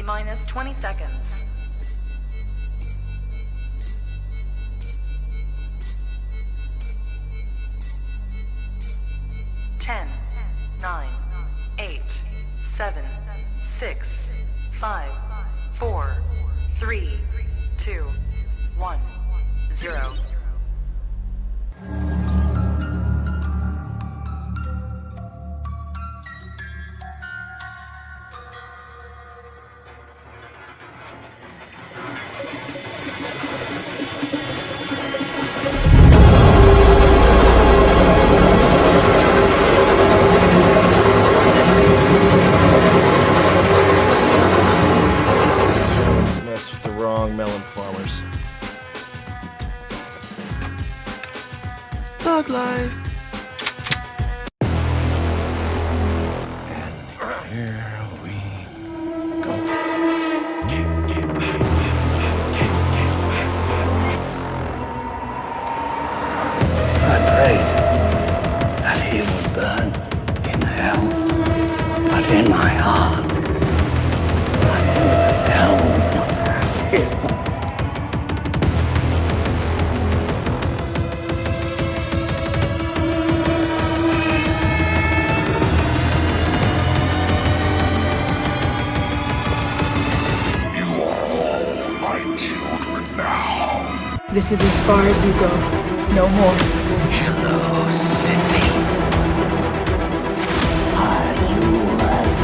T-minus 20 seconds. 10, 9, 8, 7, 6, 5, 4, 3, 2, 1, 0. Melon farmers. Thug life. And here we go. I prayed that he would burn in hell, but in my heart, hell would not have him. This is as far as you go. No more. Hello, Sydney. Are you alive?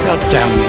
God damn you.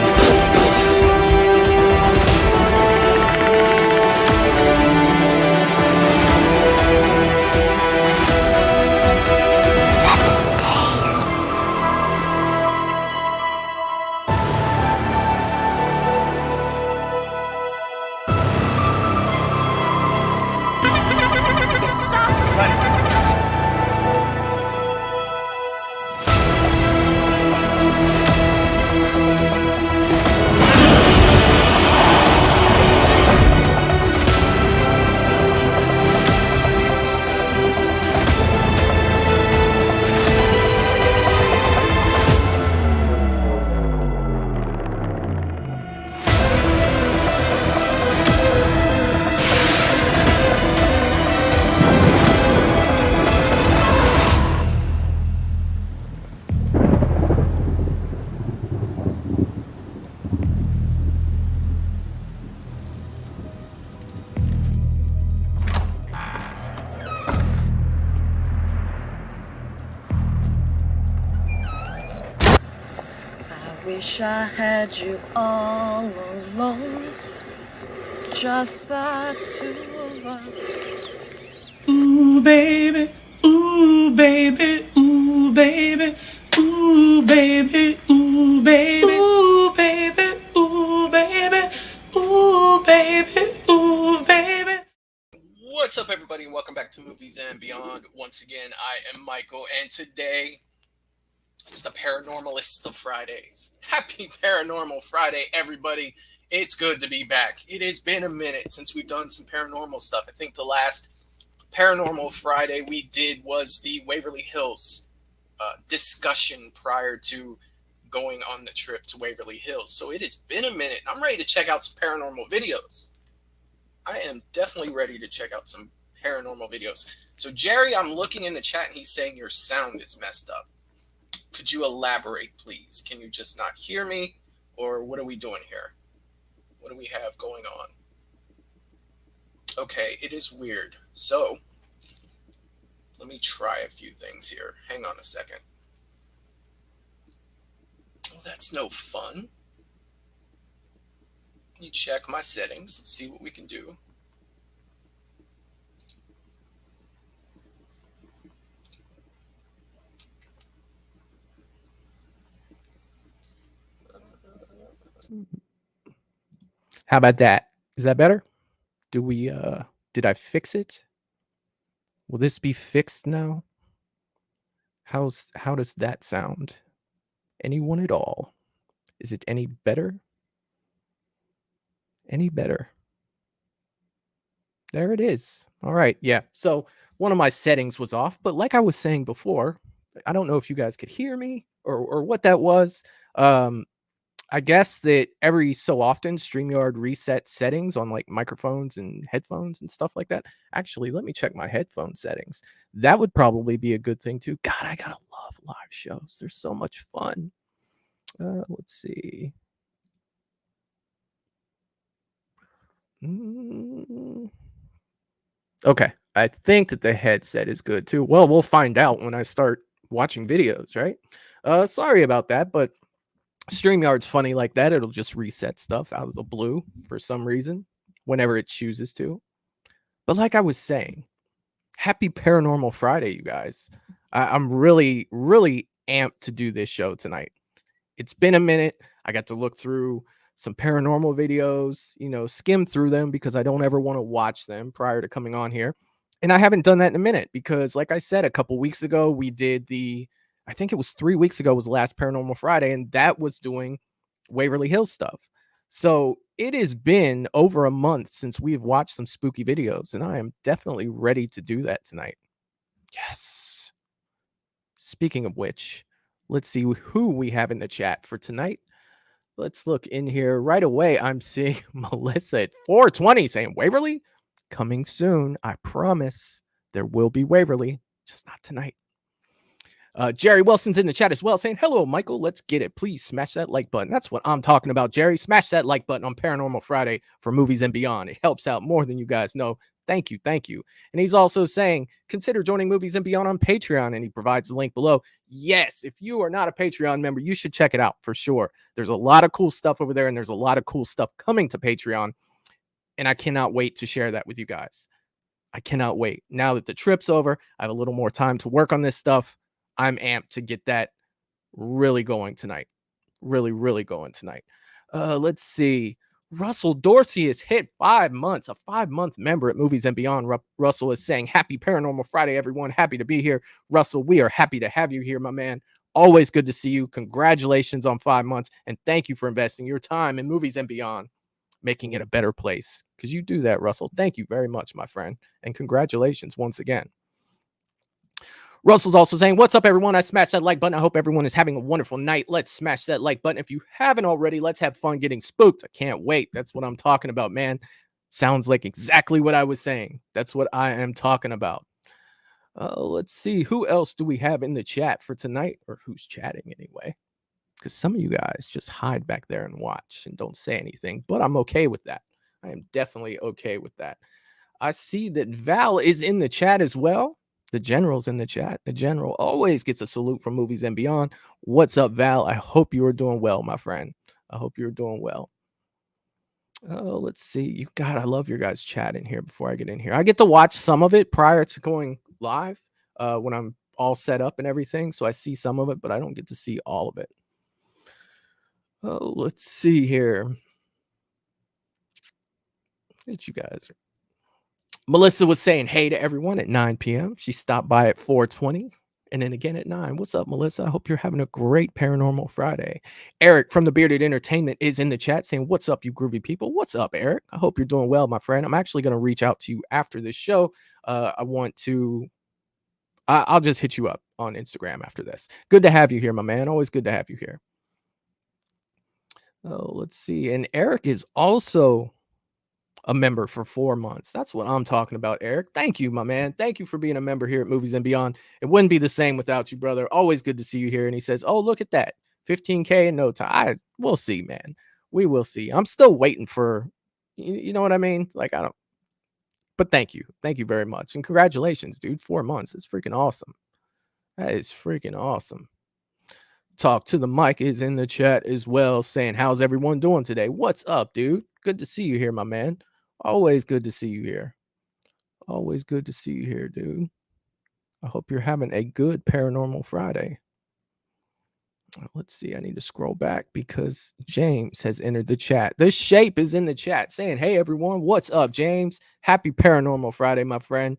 Wish I had you all alone, just the two of us. Ooh, baby, ooh, baby, ooh, baby, ooh, baby, ooh, baby, ooh, baby, ooh, baby, ooh, baby, ooh, baby. What's up, everybody, and welcome back to Movies and Beyond. Once again, I am Michael, and today it's the Paranormalist of Fridays. Happy Paranormal Friday, everybody. It's good to be back. It has been a minute since we've done some paranormal stuff. I think the last Paranormal Friday we did was the Waverly Hills discussion prior to going on the trip to Waverly Hills. So it has been a minute. I'm ready to check out some paranormal videos. I am definitely ready to check out some paranormal videos. So Jerry, I'm looking in the chat and he's saying your sound is messed up. Could you elaborate, please? Can you just not hear me? Or what are we doing here? What do we have going on? Okay, it is weird. So, let me try a few things here. Hang on a second. Oh, that's no fun. Let me check my settings. Let's see what we can do. How about that? Is that better? Did I fix it? Will this be fixed now? How does that sound? Anyone at all? Is it any better? Any better? There it is. All right. Yeah. So one of my settings was off, but like I was saying before, I don't know if you guys could hear me or what that was. Um, I guess that every so often StreamYard resets settings on like microphones and headphones and stuff like that. Actually, let me check my headphone settings. That would probably be a good thing too. God, I gotta love live shows. They're so much fun. Let's see. Okay. I think that the headset is good too. Well, we'll find out when I start watching videos, right? Sorry about that, but StreamYard's funny like that. It'll just reset stuff out of the blue for some reason whenever it chooses to. But like I was saying, happy Paranormal Friday, you guys. I'm really, really amped to do this show tonight. It's been a minute. I got to look through some paranormal videos, skim through them because I don't ever want to watch them prior to coming on here. And I haven't done that in a minute because, like I said, a couple weeks ago, we did I think it was 3 weeks ago was the last Paranormal Friday, and that was doing Waverly Hills stuff. So it has been over a month since we've watched some spooky videos, and I am definitely ready to do that tonight. Yes. Speaking of which, let's see who we have in the chat for tonight. Let's look in here right away. I'm seeing Melissa at 420 saying Waverly coming soon. I promise there will be Waverly, just not tonight. Jerry Wilson's in the chat as well saying, hello, Michael. Let's get it. Please smash that like button. That's what I'm talking about, Jerry. Smash that like button on Paranormal Friday for Movies and Beyond. It helps out more than you guys know. Thank you. Thank you. And he's also saying, consider joining Movies and Beyond on Patreon. And he provides the link below. Yes, if you are not a Patreon member, you should check it out for sure. There's a lot of cool stuff over there, and there's a lot of cool stuff coming to Patreon. And I cannot wait to share that with you guys. I cannot wait. Now that the trip's over, I have a little more time to work on this stuff. I'm amped to get that really going tonight. Really, really going tonight. Let's see. Russell Dorsey has hit 5 months, a 5-month member at Movies and Beyond. Russell is saying, happy Paranormal Friday, everyone. Happy to be here. Russell, we are happy to have you here, my man. Always good to see you. Congratulations on 5 months. And thank you for investing your time in Movies and Beyond, making it a better place. Because you do that, Russell. Thank you very much, my friend. And congratulations once again. Russell's also saying, what's up, everyone? I smashed that like button. I hope everyone is having a wonderful night. Let's smash that like button. If you haven't already, let's have fun getting spooked. I can't wait. That's what I'm talking about, man. Sounds like exactly what I was saying. That's what I am talking about. Let's see. Who else do we have in the chat for tonight? Or who's chatting anyway? Because some of you guys just hide back there and watch and don't say anything. But I'm okay with that. I am definitely okay with that. I see that Val is in the chat as well. The general's in the chat. The general always gets a salute from Movies and Beyond. What's up, Val? I hope you are doing well, my friend. I hope you're doing well. Let's see. I love your guys' chat in here before I get in here. I get to watch some of it prior to going live when I'm all set up and everything. So I see some of it, but I don't get to see all of it. Let's see here. What you guys are. Melissa was saying hey to everyone at 9 p.m. She stopped by at 4:20 and then again at 9. What's up, Melissa? I hope you're having a great Paranormal Friday. Eric from the Bearded Entertainment is in the chat saying, what's up, you groovy people? What's up, Eric? I hope you're doing well, my friend. I'm actually going to reach out to you after this show. I'll just hit you up on Instagram after this. Good to have you here, my man. Always good to have you here. Let's see. And Eric is also a member for 4 months. That's what I'm talking about, Eric. Thank you, my man. Thank you for being a member here at Movies and Beyond. It wouldn't be the same without you, brother. Always good to see you here. And he says, oh, look at that. 15K in no time. We'll see, man. We will see. I'm still waiting for, you know what I mean? Like, I don't, but thank you. Thank you very much. And congratulations, dude. 4 months. It's freaking awesome. That is freaking awesome. Talk to the mic is in the chat as well saying, how's everyone doing today? What's up, dude? Good to see you here, my man. Always good to see you here. Always good to see you here, dude. I hope you're having a good Paranormal Friday. Let's see. I need to scroll back because James has entered the chat. The Shape is in the chat saying, hey, everyone. What's up, James? Happy Paranormal Friday, my friend.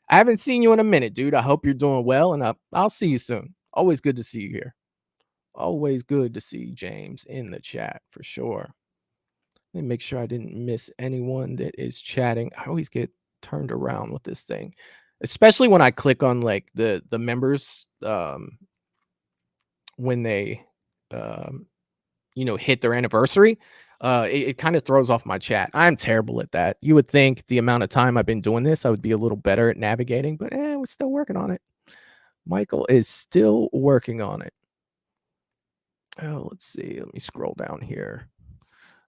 I haven't seen you in a minute, dude. I hope you're doing well, and I'll see you soon. Always good to see you here. Always good to see James in the chat for sure. Let me make sure I didn't miss anyone that is chatting. I always get turned around with this thing, especially when I click on like the members when they hit their anniversary. It kind of throws off my chat. I'm terrible at that. You would think the amount of time I've been doing this, I would be a little better at navigating, but we're still working on it. Michael is still working on it. Oh, let's see. Let me scroll down here.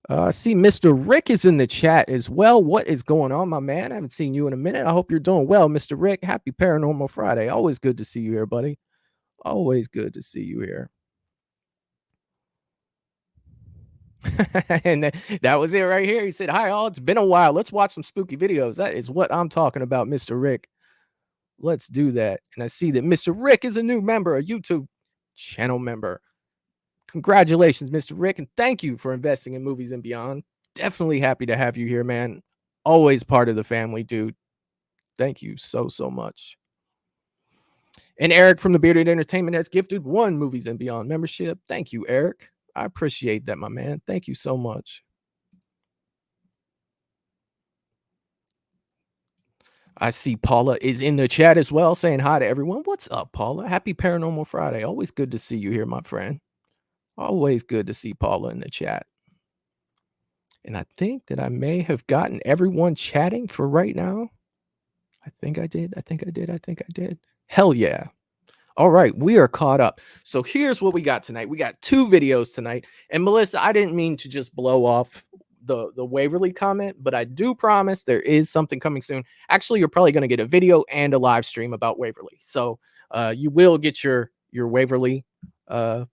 I see Mr. Rick is in the chat as well. What is going on, my man? I haven't seen you in a minute. I hope you're doing well, Mr. Rick. Happy Paranormal Friday. Always good to see you here, buddy. Always good to see you here. And that was it right here. He said, hi, all. It's been a while. Let's watch some spooky videos. That is what I'm talking about, Mr. Rick. Let's do that. And I see that Mr. Rick is a new member, a YouTube channel member. Congratulations, Mr. Rick, and thank you for investing in Movies and Beyond. Definitely happy to have you here, man. Always part of the family, dude. Thank you so much. And Eric from the Bearded Entertainment has gifted 1 Movies and Beyond membership. Thank you, Eric. I appreciate that, my man. Thank you so much. I see Paula is in the chat as well, saying hi to everyone. What's up, Paula? Happy Paranormal Friday. Always good to see you here, my friend. Always good to see Paula in the chat. And I think that I may have gotten everyone chatting for right now. I think I did. Hell yeah. All right, we are caught up. So here's what we got tonight. We got 2 videos tonight. And Melissa, I didn't mean to just blow off the Waverly comment, but I do promise there is something coming soon. Actually, you're probably going to get a video and a live stream about Waverly. So you will get your Waverly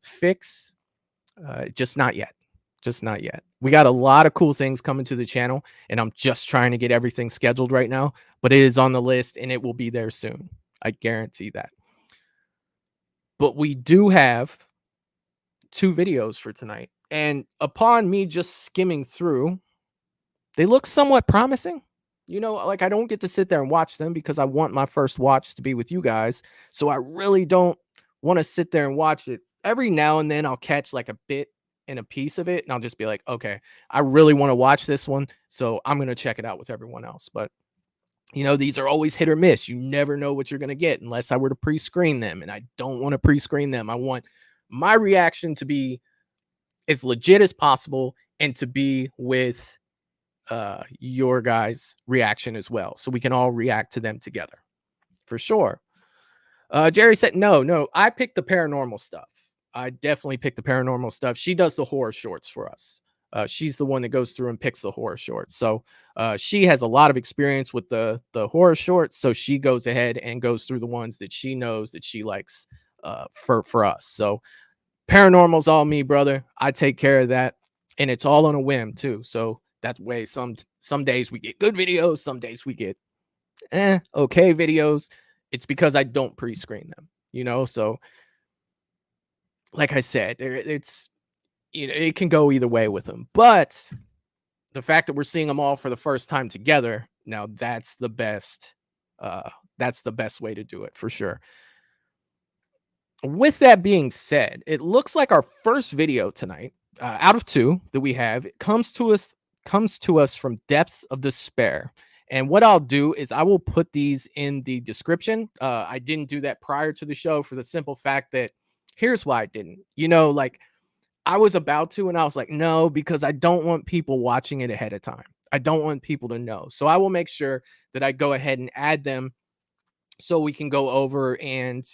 fix. Just not yet. We got a lot of cool things coming to the channel, and I'm just trying to get everything scheduled right now, but it is on the list and it will be there soon. I guarantee that. But we do have 2 videos for tonight, and upon me just skimming through, they look somewhat promising. Like I don't get to sit there and watch them because I want my first watch to be with you guys. So I really don't want to sit there and watch it. Every now and then I'll catch like a bit and a piece of it, and I'll just be like, okay, I really want to watch this one, so I'm going to check it out with everyone else. But these are always hit or miss. You never know what you're going to get unless I were to pre-screen them, and I don't want to pre-screen them. I want my reaction to be as legit as possible and to be with your guys' reaction as well, so we can all react to them together for sure. Jerry said, no, I picked the paranormal stuff. I definitely picked the paranormal stuff. She does the horror shorts for us. She's the one that goes through and picks the horror shorts. So she has a lot of experience with the horror shorts. So she goes ahead and goes through the ones that she knows that she likes for us. So paranormal's all me, brother. I take care of that. And it's all on a whim too. So that's way some days we get good videos. Some days we get okay videos. It's because I don't pre-screen them, so like I said, it's it can go either way with them, but the fact that we're seeing them all for the first time together, now that's the best way to do it for sure. With that being said, it looks like our first video tonight out of 2 that we have comes to us from Depths of Despair. And what I'll do is I will put these in the description. I didn't do that prior to the show for the simple fact that here's why I didn't. Like I was about to, and I was like, no, because I don't want people watching it ahead of time. I don't want people to know. So I will make sure that I go ahead and add them so we can go over and,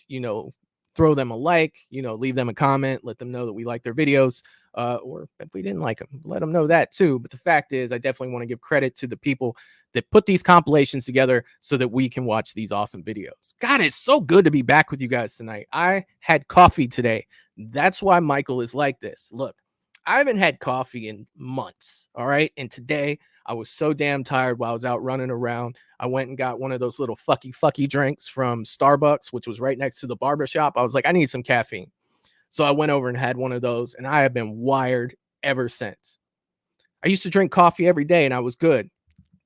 throw them a like, leave them a comment, let them know that we like their videos. Or if we didn't like them, let them know that too. But the fact is, I definitely want to give credit to the people that put these compilations together so that we can watch these awesome videos. God, it's so good to be back with you guys tonight. I had coffee today. That's why Michael is like this. Look, I haven't had coffee in months. All right. And today I was so damn tired while I was out running around. I went and got one of those little fucky drinks from Starbucks, which was right next to the barbershop. I was like, I need some caffeine. So I went over and had one of those, and I have been wired ever since. I used to drink coffee every day, and I was good.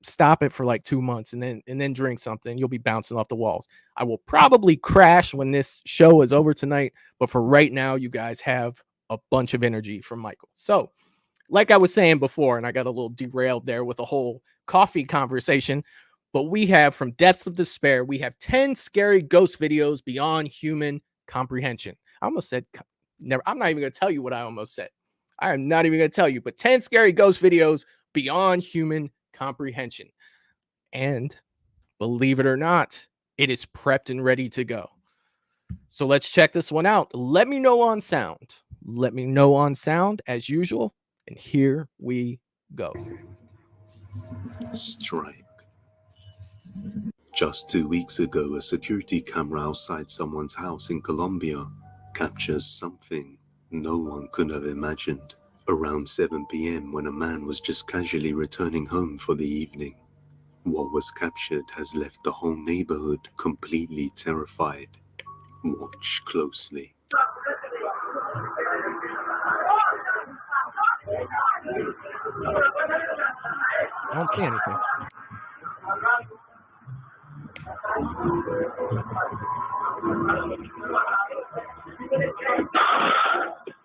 Stop it for like 2 months, and then drink something. You'll be bouncing off the walls. I will probably crash when this show is over tonight, but for right now, you guys have a bunch of energy from Michael. So, like I was saying before, and I got a little derailed there with the whole coffee conversation, but we have from Depths of Despair, we have 10 scary ghost videos beyond human comprehension. I almost said never. I'm not even going to tell you what I almost said. I am not even going to tell you, but 10 scary ghost videos beyond human comprehension. And believe it or not, it is prepped and ready to go. So let's check this one out. Let me know on sound. Let me know on sound as usual. And here we go. Strike. Just 2 weeks ago, a security camera outside someone's house in Colombia captures something no one could have imagined. Around 7 p.m. when a man was just casually returning home for the evening. What was captured has left the whole neighborhood completely terrified. Watch closely. I don't see anything.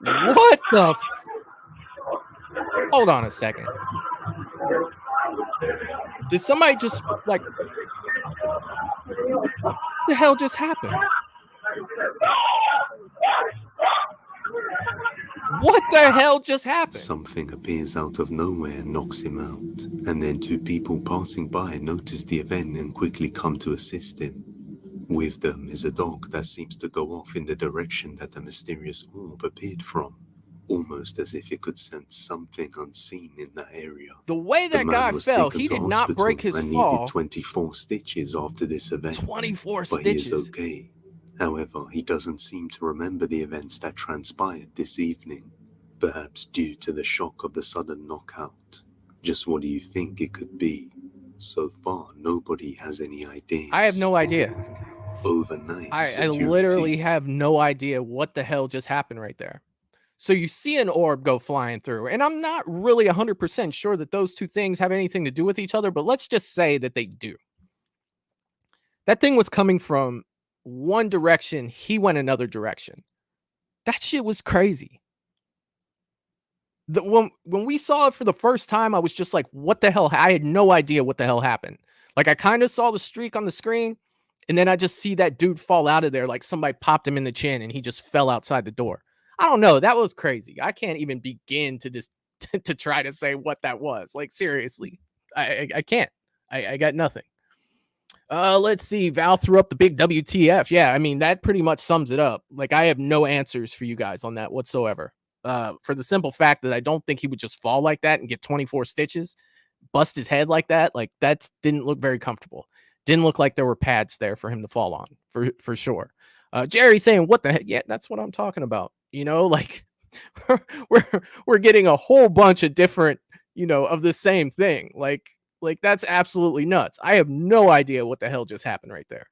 What the Hold on a second. Did somebody just like the hell just happened? What the hell just happened? Something appears out of nowhere and knocks him out, and then 2 people passing by notice the event and quickly come to assist him. With them is a dog that seems to go off in the direction that the mysterious orb appeared from, almost as if it could sense something unseen in that area. The way that guy fell, he did not break his fall. Needed 24 stitches after this event. 24 but stitches. He is okay. However, he doesn't seem to remember the events that transpired this evening, perhaps due to the shock of the sudden knockout. Just what do you think it could be? So far, nobody has any ideas. I have no idea. Overnight, I literally have no idea what the hell just happened right there. So you see an orb go flying through, and I'm not really 100% sure that those two things have anything to do with each other, but let's just say that they do. That thing was coming from one direction, he went another direction. That shit was crazy. When we saw it for the first time, I was just like, what the hell? I had no idea what the hell happened. Like, I kind of saw the streak on the screen, and then I just see that dude fall out of there like somebody popped him in the chin, and he just fell outside the door. I don't know. That was crazy. I can't even begin to just to try to say what that was. Like, seriously, I can't. I got nothing. Let's see. Val threw up the big WTF. Yeah, I mean, that pretty much sums it up. Like, I have no answers for you guys on that whatsoever. For the simple fact that I don't think he would just fall like that and get 24 stitches, bust his head like that. Like, that didn't look very comfortable. Didn't look like there were pads there for him to fall on, for sure. Jerry saying, what the heck? Yeah, that's what I'm talking about. You know, like, we're getting a whole bunch of different, you know, of the same thing. Like that's absolutely nuts. I have no idea what the hell just happened right there.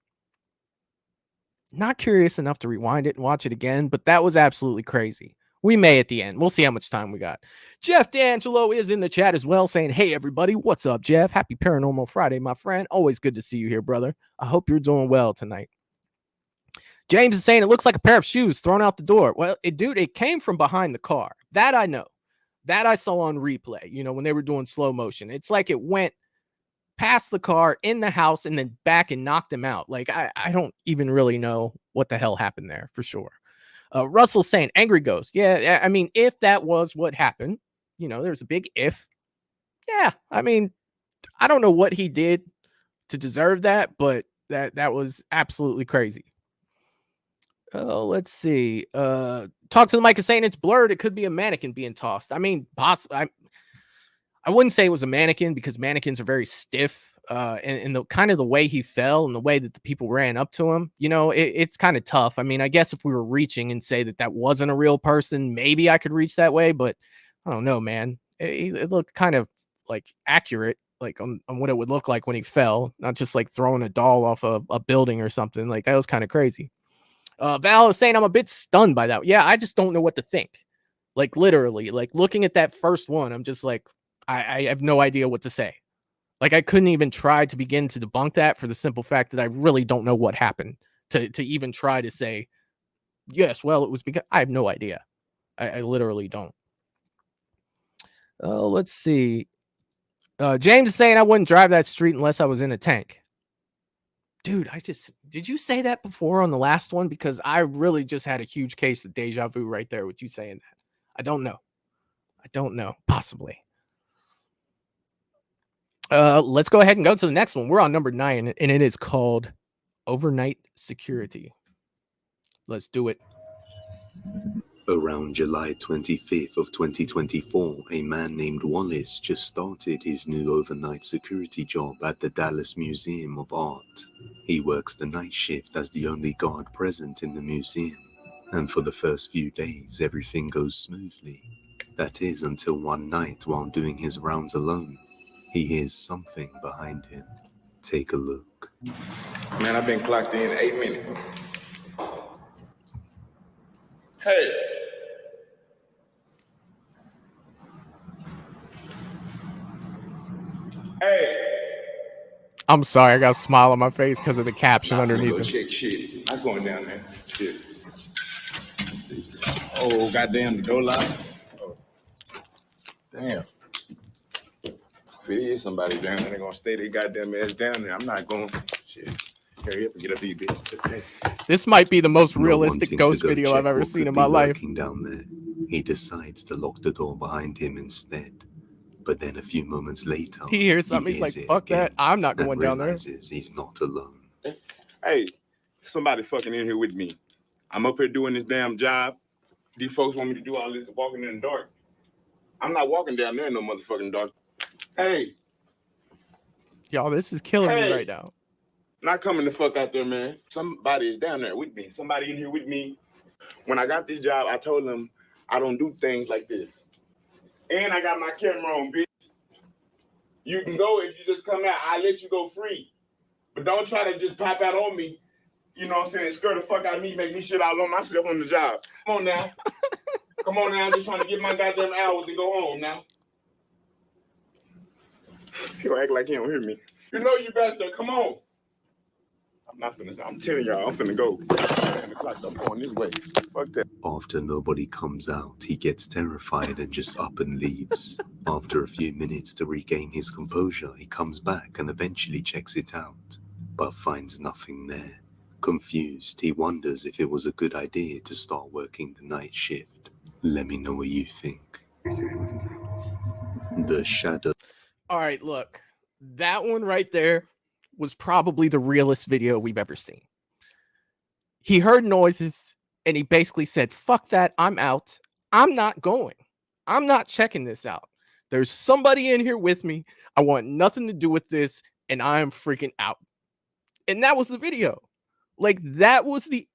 Not curious enough to rewind it and watch it again, but that was absolutely crazy. We may at the end. We'll see how much time we got. Jeff D'Angelo is in the chat as well saying, hey, everybody, what's up, Jeff? Happy Paranormal Friday, my friend. Always good to see you here, brother. I hope you're doing well tonight. James is saying it looks like a pair of shoes thrown out the door. Well, it came from behind the car. That I know. That I saw on replay, you know, when they were doing slow motion. It's like it went past the car, in the house, and then back and knocked him out. Like, I don't even really know what the hell happened there for sure. Russell's saying angry ghost. Yeah, I mean, if that was what happened, you know, there's a big if. Yeah, I mean, I don't know what he did to deserve that, but that was absolutely crazy. Oh, let's see. Talk to the mic is saying it's blurred. It could be a mannequin being tossed. I mean, possibly. I wouldn't say it was a mannequin because mannequins are very stiff. And the kind of the way he fell and the way that the people ran up to him, you know, it's kind of tough. I mean, I guess if we were reaching and say that wasn't a real person, maybe I could reach that way, but I don't know, man. It looked kind of like accurate, like on what it would look like when he fell, not just like throwing a doll off a building or something. Like, that was kind of crazy. Val is saying I'm a bit stunned by that. Yeah, I just don't know what to think. Like, literally, like looking at that first one, I'm just like, I have no idea what to say. Like, I couldn't even try to begin to debunk that for the simple fact that I really don't know what happened to even try to say, yes, well, it was because I have no idea. I literally don't. Oh, let's see. James is saying I wouldn't drive that street unless I was in a tank. Dude, did you say that before on the last one? Because I really just had a huge case of deja vu right there with you saying that. I don't know. Possibly. Let's go ahead and go to the next one. We're on number 9, and it is called Overnight Security. Let's do it. Around July 25th of 2024, a man named Wallace just started his new overnight security job at the Dallas Museum of Art. He works the night shift as the only guard present in the museum, and for the first few days everything goes smoothly. That is until one night while doing his rounds alone, he hears something behind him. Take a look. Man, I've been clocked in 8 minutes. Hey! Hey! I'm sorry, I got a smile on my face because of the caption underneath it. Check shit. I'm going down there. Shit. Oh, goddamn, the door locked. Oh. Damn. If it is somebody down there, they're gonna stay their goddamn ass down there. I'm not going. Shit. Hurry up and get up these bitches. This might be the most realistic ghost video I've ever seen in my life. Down there, he decides to lock the door behind him instead. But then a few moments later, he hears something. He's like, "Fuck that! I'm not going down there." He's not alone. Hey, somebody fucking in here with me. I'm up here doing this damn job. These folks want me to do all this walking in the dark. I'm not walking down there in no motherfucking dark. Hey, y'all, this is killing me right now. Not coming the fuck out there, man. Somebody is down there with me. Somebody in here with me. When I got this job, I told them I don't do things like this. And I got my camera on, bitch. You can go if you just come out. I let you go free. But don't try to just pop out on me. You know what I'm saying? Scare the fuck out of me, make me shit all on myself on the job. Come on now. Come on now. I'm just trying to get my goddamn hours and go home now. He gonna act like he don't hear me. You know you back there. Come on. I'm not finna. I'm telling y'all, I'm finna go. The clock, I'm going this way. Fuck that. After nobody comes out, he gets terrified and just up and leaves. After a few minutes to regain his composure, he comes back and eventually checks it out, but finds nothing there. Confused, he wonders if it was a good idea to start working the night shift. Let me know what you think. The shadow. All right, look, that one right there was probably the realest video we've ever seen. He heard noises and he basically said, "Fuck that, I'm out. I'm not going. I'm not checking this out. There's somebody in here with me. I want nothing to do with this, and I am freaking out." And that was the video. Like, that was the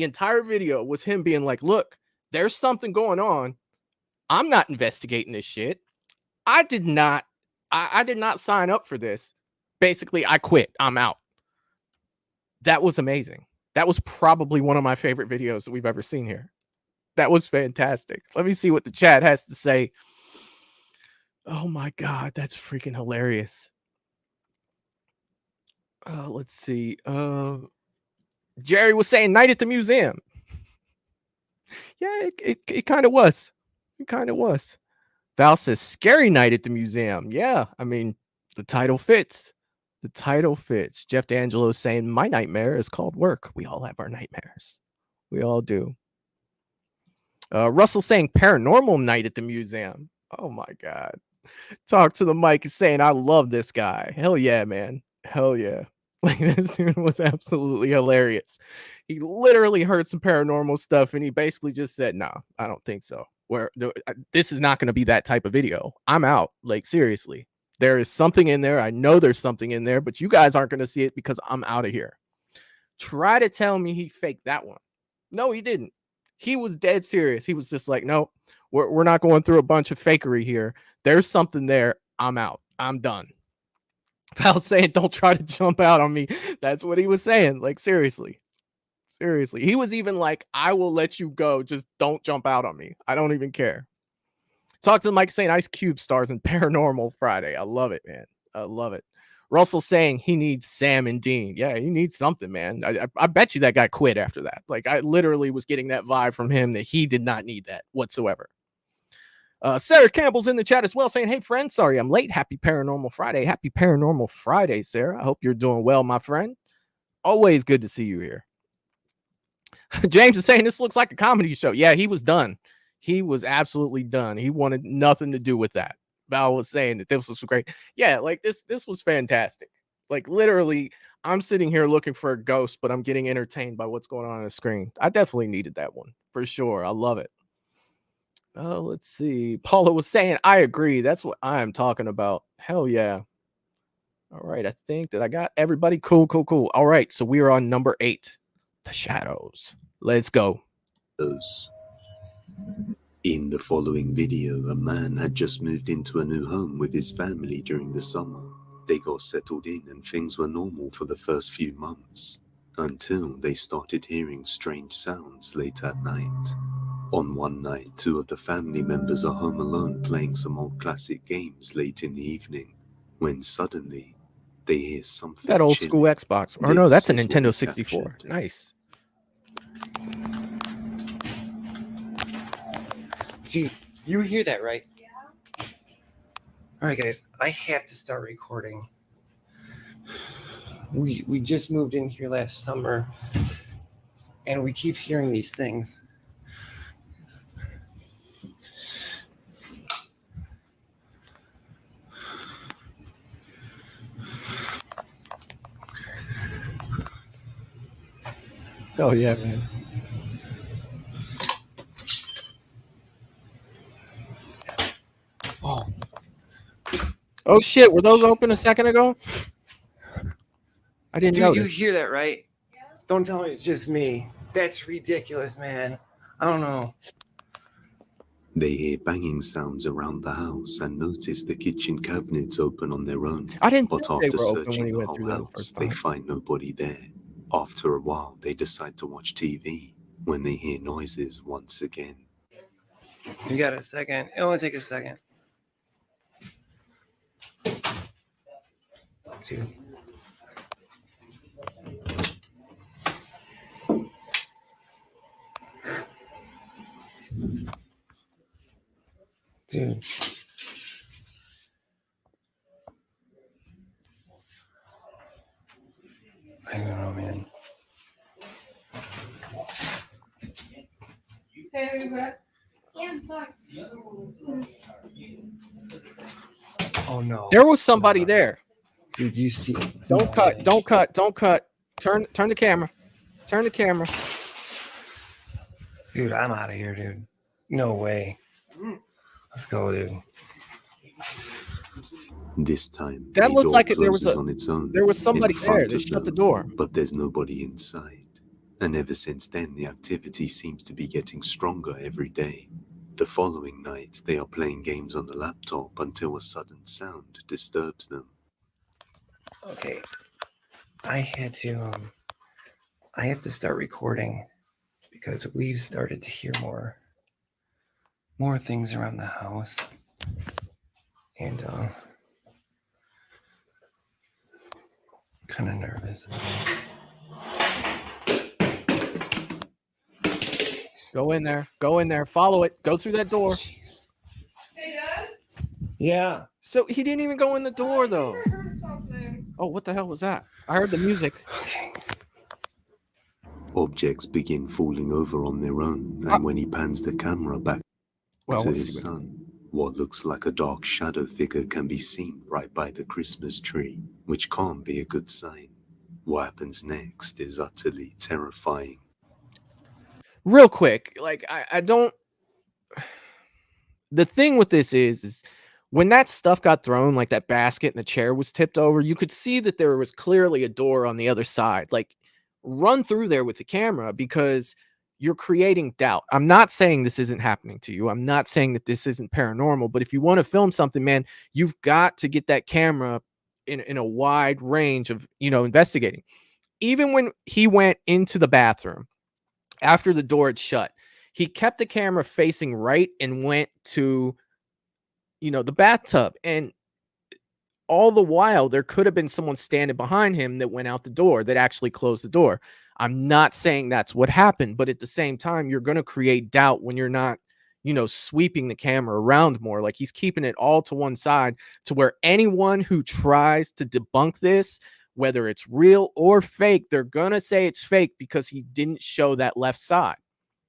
entire video, was him being like, "Look, there's something going on. I'm not investigating this shit. I did not sign up for this. Basically, I quit. I'm out." That was amazing. That was probably one of my favorite videos that we've ever seen here. That was fantastic. Let me see what the chat has to say. Oh my God, that's freaking hilarious. Let's see. Jerry was saying night at the museum. Yeah, it kind of was. It kind of was. Val says scary night at the museum. Yeah, I mean, the title fits. The title fits. Jeff D'Angelo is saying my nightmare is called work. We all have our nightmares. We all do. Russell saying paranormal night at the museum. Oh my God. Talk to the mic is saying I love this guy. Hell yeah, man. Hell yeah. Like, this dude was absolutely hilarious. He literally heard some paranormal stuff and he basically just said, "No, I don't think so. This is not going to be that type of video. I'm out." Like, seriously. There is something in there. I know there's something in there, but you guys aren't going to see it because I'm out of here. Try to tell me he faked that one. No, he didn't. He was dead serious. He was just like, "No, we're not going through a bunch of fakery here. There's something there. I'm out. I'm done." Val saying, "Don't try to jump out on me." That's what he was saying. Like, seriously. Seriously. He was even like, "I will let you go. Just don't jump out on me. I don't even care." Talk to the mic saying Ice Cube stars in Paranormal Friday. I love it, man. I love it. Russell saying he needs Sam and Dean. Yeah, he needs something, man. I bet you that guy quit after that. Like, I literally was getting that vibe from him that he did not need that whatsoever. Sarah Campbell's in the chat as well, saying, "Hey, friend, sorry I'm late. Happy Paranormal Friday." Happy Paranormal Friday, Sarah. I hope you're doing well, my friend. Always good to see you here. James is saying this looks like a comedy show. Yeah, he was done. He was absolutely done. He wanted nothing to do with that. Val was saying that this was great. Yeah, like this was fantastic. Like literally, I'm sitting here looking for a ghost, but I'm getting entertained by what's going on the screen. I definitely needed that one for sure. I love it. Let's see. Paula was saying, I agree. That's what I'm talking about. Hell yeah. All right. I think that I got everybody. Cool. All right. So we are on number 8, The Shadows. Let's go. In the following video, a man had just moved into a new home with his family during the summer. They got settled in and things were normal for the first few months, until they started hearing strange sounds late at night. On one night, 2 of the family members are home alone playing some old classic games late in the evening, when suddenly they hear something. That old school chilling. Xbox. Or no, that's a This is what Nintendo they 64. captured. Nice. Dude, you hear that, right? Yeah. All right, guys, I have to start recording. We just moved in here last summer, and we keep hearing these things. Oh yeah, man. Oh shit, were those open a second ago? I didn't Dude, notice. you hear that, right? Yeah. Don't tell me it's just me. That's ridiculous, man. I don't know. They hear banging sounds around the house and notice the kitchen cabinets open on their own. I didn't But think they after were open when searching he the went whole through them the house, first they time. find nobody there. After a while, they decide to watch TV when they hear noises once again. You got a second? It only take a second. Dude. Dude. I don't know, man. Oh no. There was somebody there. Dude, you see. Don't cut. Turn the camera. Turn the camera. Dude, I'm out of here, dude. No way. Let's go, dude. This time, That the looked door like there was closes on its own there was in somebody front there. They of shut the them, door. But there's nobody inside. And ever since then, the activity seems to be getting stronger every day. The following night, they are playing games on the laptop until a sudden sound disturbs them. Okay. I have to start recording because we've started to hear more things around the house. And kind of nervous. Go in there. Follow it. Go through that door. Hey, Dad? Yeah. So he didn't even go in the door though. Oh, what the hell was that? I heard the music. Okay. Objects begin falling over on their own, and when he pans the camera back to his son, what looks like a dark shadow figure can be seen right by the Christmas tree, which can't be a good sign. What happens next is utterly terrifying. Real quick, like I don't. The thing with this is when that stuff got thrown, like that basket and the chair was tipped over, you could see that there was clearly a door on the other side. Like, run through there with the camera because you're creating doubt. I'm not saying this isn't happening to you. I'm not saying that this isn't paranormal, but if you want to film something, man, you've got to get that camera in a wide range of, investigating. Even when he went into the bathroom after the door had shut, he kept the camera facing right and went to, the bathtub. And all the while, there could have been someone standing behind him that went out the door that actually closed the door. I'm not saying that's what happened, but at the same time, you're going to create doubt when you're not, sweeping the camera around more. Like he's keeping it all to one side to where anyone who tries to debunk this, whether it's real or fake, they're going to say it's fake because he didn't show that left side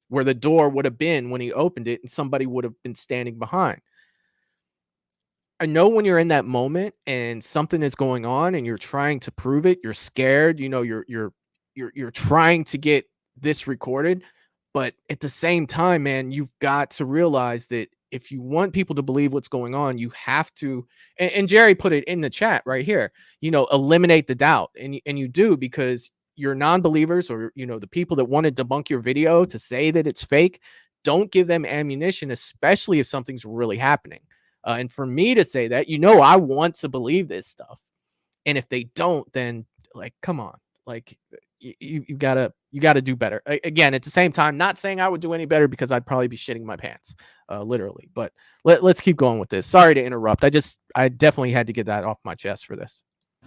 where the door would have been when he opened it and somebody would have been standing behind. I know when you're in that moment and something is going on and you're trying to prove it, you're scared, you're trying to get this recorded, but at the same time, man, you've got to realize that if you want people to believe what's going on, you have to, and Jerry put it in the chat right here, eliminate the doubt. And you do, because your non-believers or, the people that want to debunk your video to say that it's fake, don't give them ammunition, especially if something's really happening. And for me to say that, I want to believe this stuff. And if they don't, then like, come on, like you gotta do better. Again, at the same time, not saying I would do any better because I'd probably be shitting my pants, literally. But let's keep going with this. Sorry to interrupt. I definitely had to get that off my chest for this.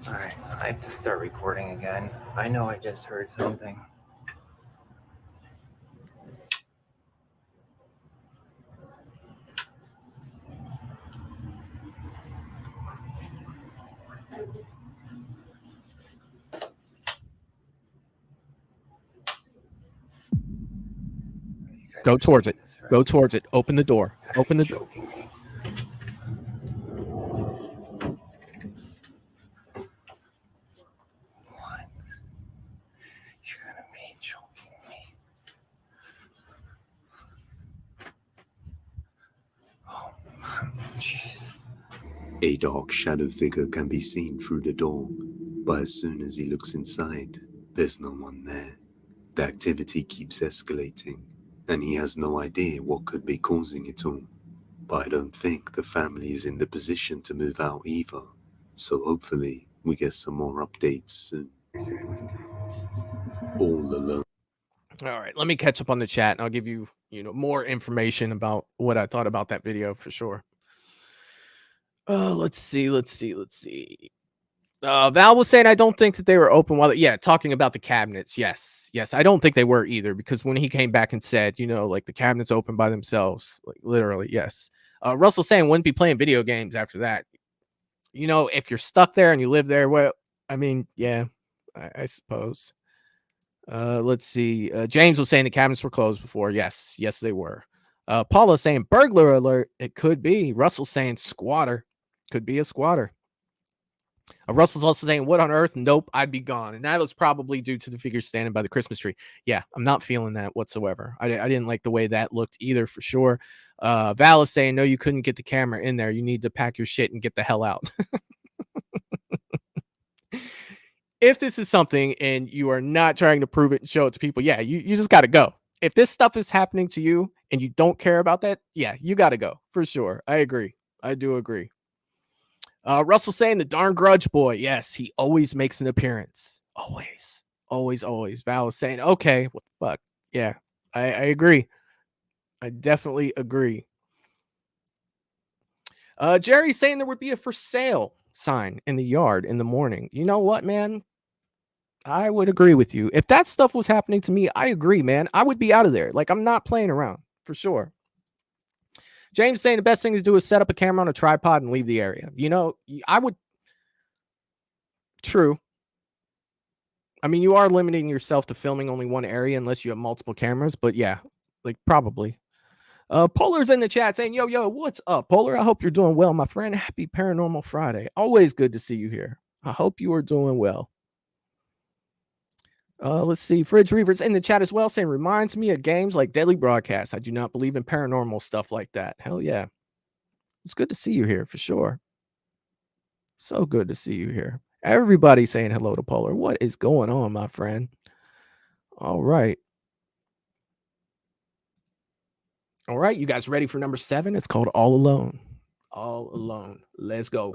All right, I have to start recording again. I know I just heard something. Go towards it. Go towards it. Open the door. Open the door. What? You're gonna be choking me. Oh, jeez. A dark shadow figure can be seen through the door, but as soon as he looks inside, there's no one there. The activity keeps escalating, and he has no idea what could be causing it all. But I don't think the family is in the position to move out either, so hopefully we get some more updates soon. All alone. All right, let me catch up on the chat and I'll give you, more information about what I thought about that video for sure. Let's see. Val was saying, I don't think that they were open while, talking about the cabinets. Yes. I don't think they were either, because when he came back and said, like the cabinets open by themselves, like literally, yes. Russell saying wouldn't be playing video games after that. If you're stuck there and you live there, well, I mean, yeah, I suppose. Let's see. James was saying the cabinets were closed before. Yes, they were. Paula saying burglar alert. It could be. Russell saying squatter. Could be a squatter. Russell's also saying, what on earth? Nope, I'd be gone. And that was probably due to the figure standing by the Christmas tree. Yeah, I'm not feeling that whatsoever. I didn't like the way that looked either, for sure. Val is saying, no, you couldn't get the camera in there. You need to pack your shit and get the hell out. If this is something and you are not trying to prove it and show it to people, yeah, you just got to go. If this stuff is happening to you and you don't care about that, yeah, you got to go, for sure. I agree. I do agree. Russell saying the darn grudge boy. Yes, he always makes an appearance. Always. Val is saying, okay, what the fuck? Yeah, I agree. I definitely agree. Jerry's saying there would be a for sale sign in the yard in the morning. You know what, man? I would agree with you. If that stuff was happening to me, I agree, man. I would be out of there. Like, I'm not playing around, for sure. James saying the best thing to do is set up a camera on a tripod and leave the area. I would. True. I mean, you are limiting yourself to filming only one area unless you have multiple cameras. But yeah, like probably. Polar's in the chat saying, yo, what's up, Polar? I hope you're doing well, my friend. Happy Paranormal Friday. Always good to see you here. I hope you are doing well. Let's see. Fridge Reaver's in the chat as well, saying reminds me of games like Deadly Broadcast. I do not believe in paranormal stuff like that. Hell yeah. It's good to see you here for sure. So good to see you here. Everybody saying hello to Polar. What is going on, my friend? All right. All right. You guys ready for number 7? It's called All Alone. All Alone. Let's go.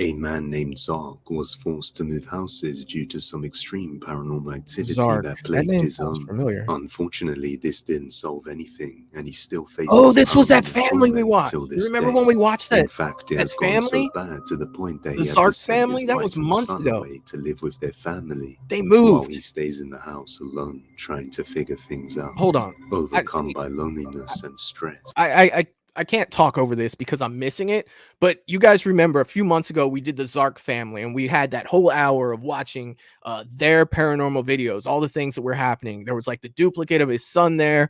A man named Zark was forced to move houses due to some extreme paranormal activity Zark. that That plagued name his sounds home. familiar. Unfortunately, this didn't solve anything, and he still faces Oh, this was that paranormal family we torment watched. till You this remember day. when we watched In that? fact, it That has gone so family, bad to the point that the he had to Zark send family. his That was wife and months son ago. away to live with their family, They while moved. he stays in the house alone, trying to figure things out. Hold on. Overcome by loneliness and stress. I can't talk over this because I'm missing it. But you guys remember a few months ago we did the Zark family, and we had that whole hour of watching their paranormal videos, all the things that were happening. There was like the duplicate of his son there.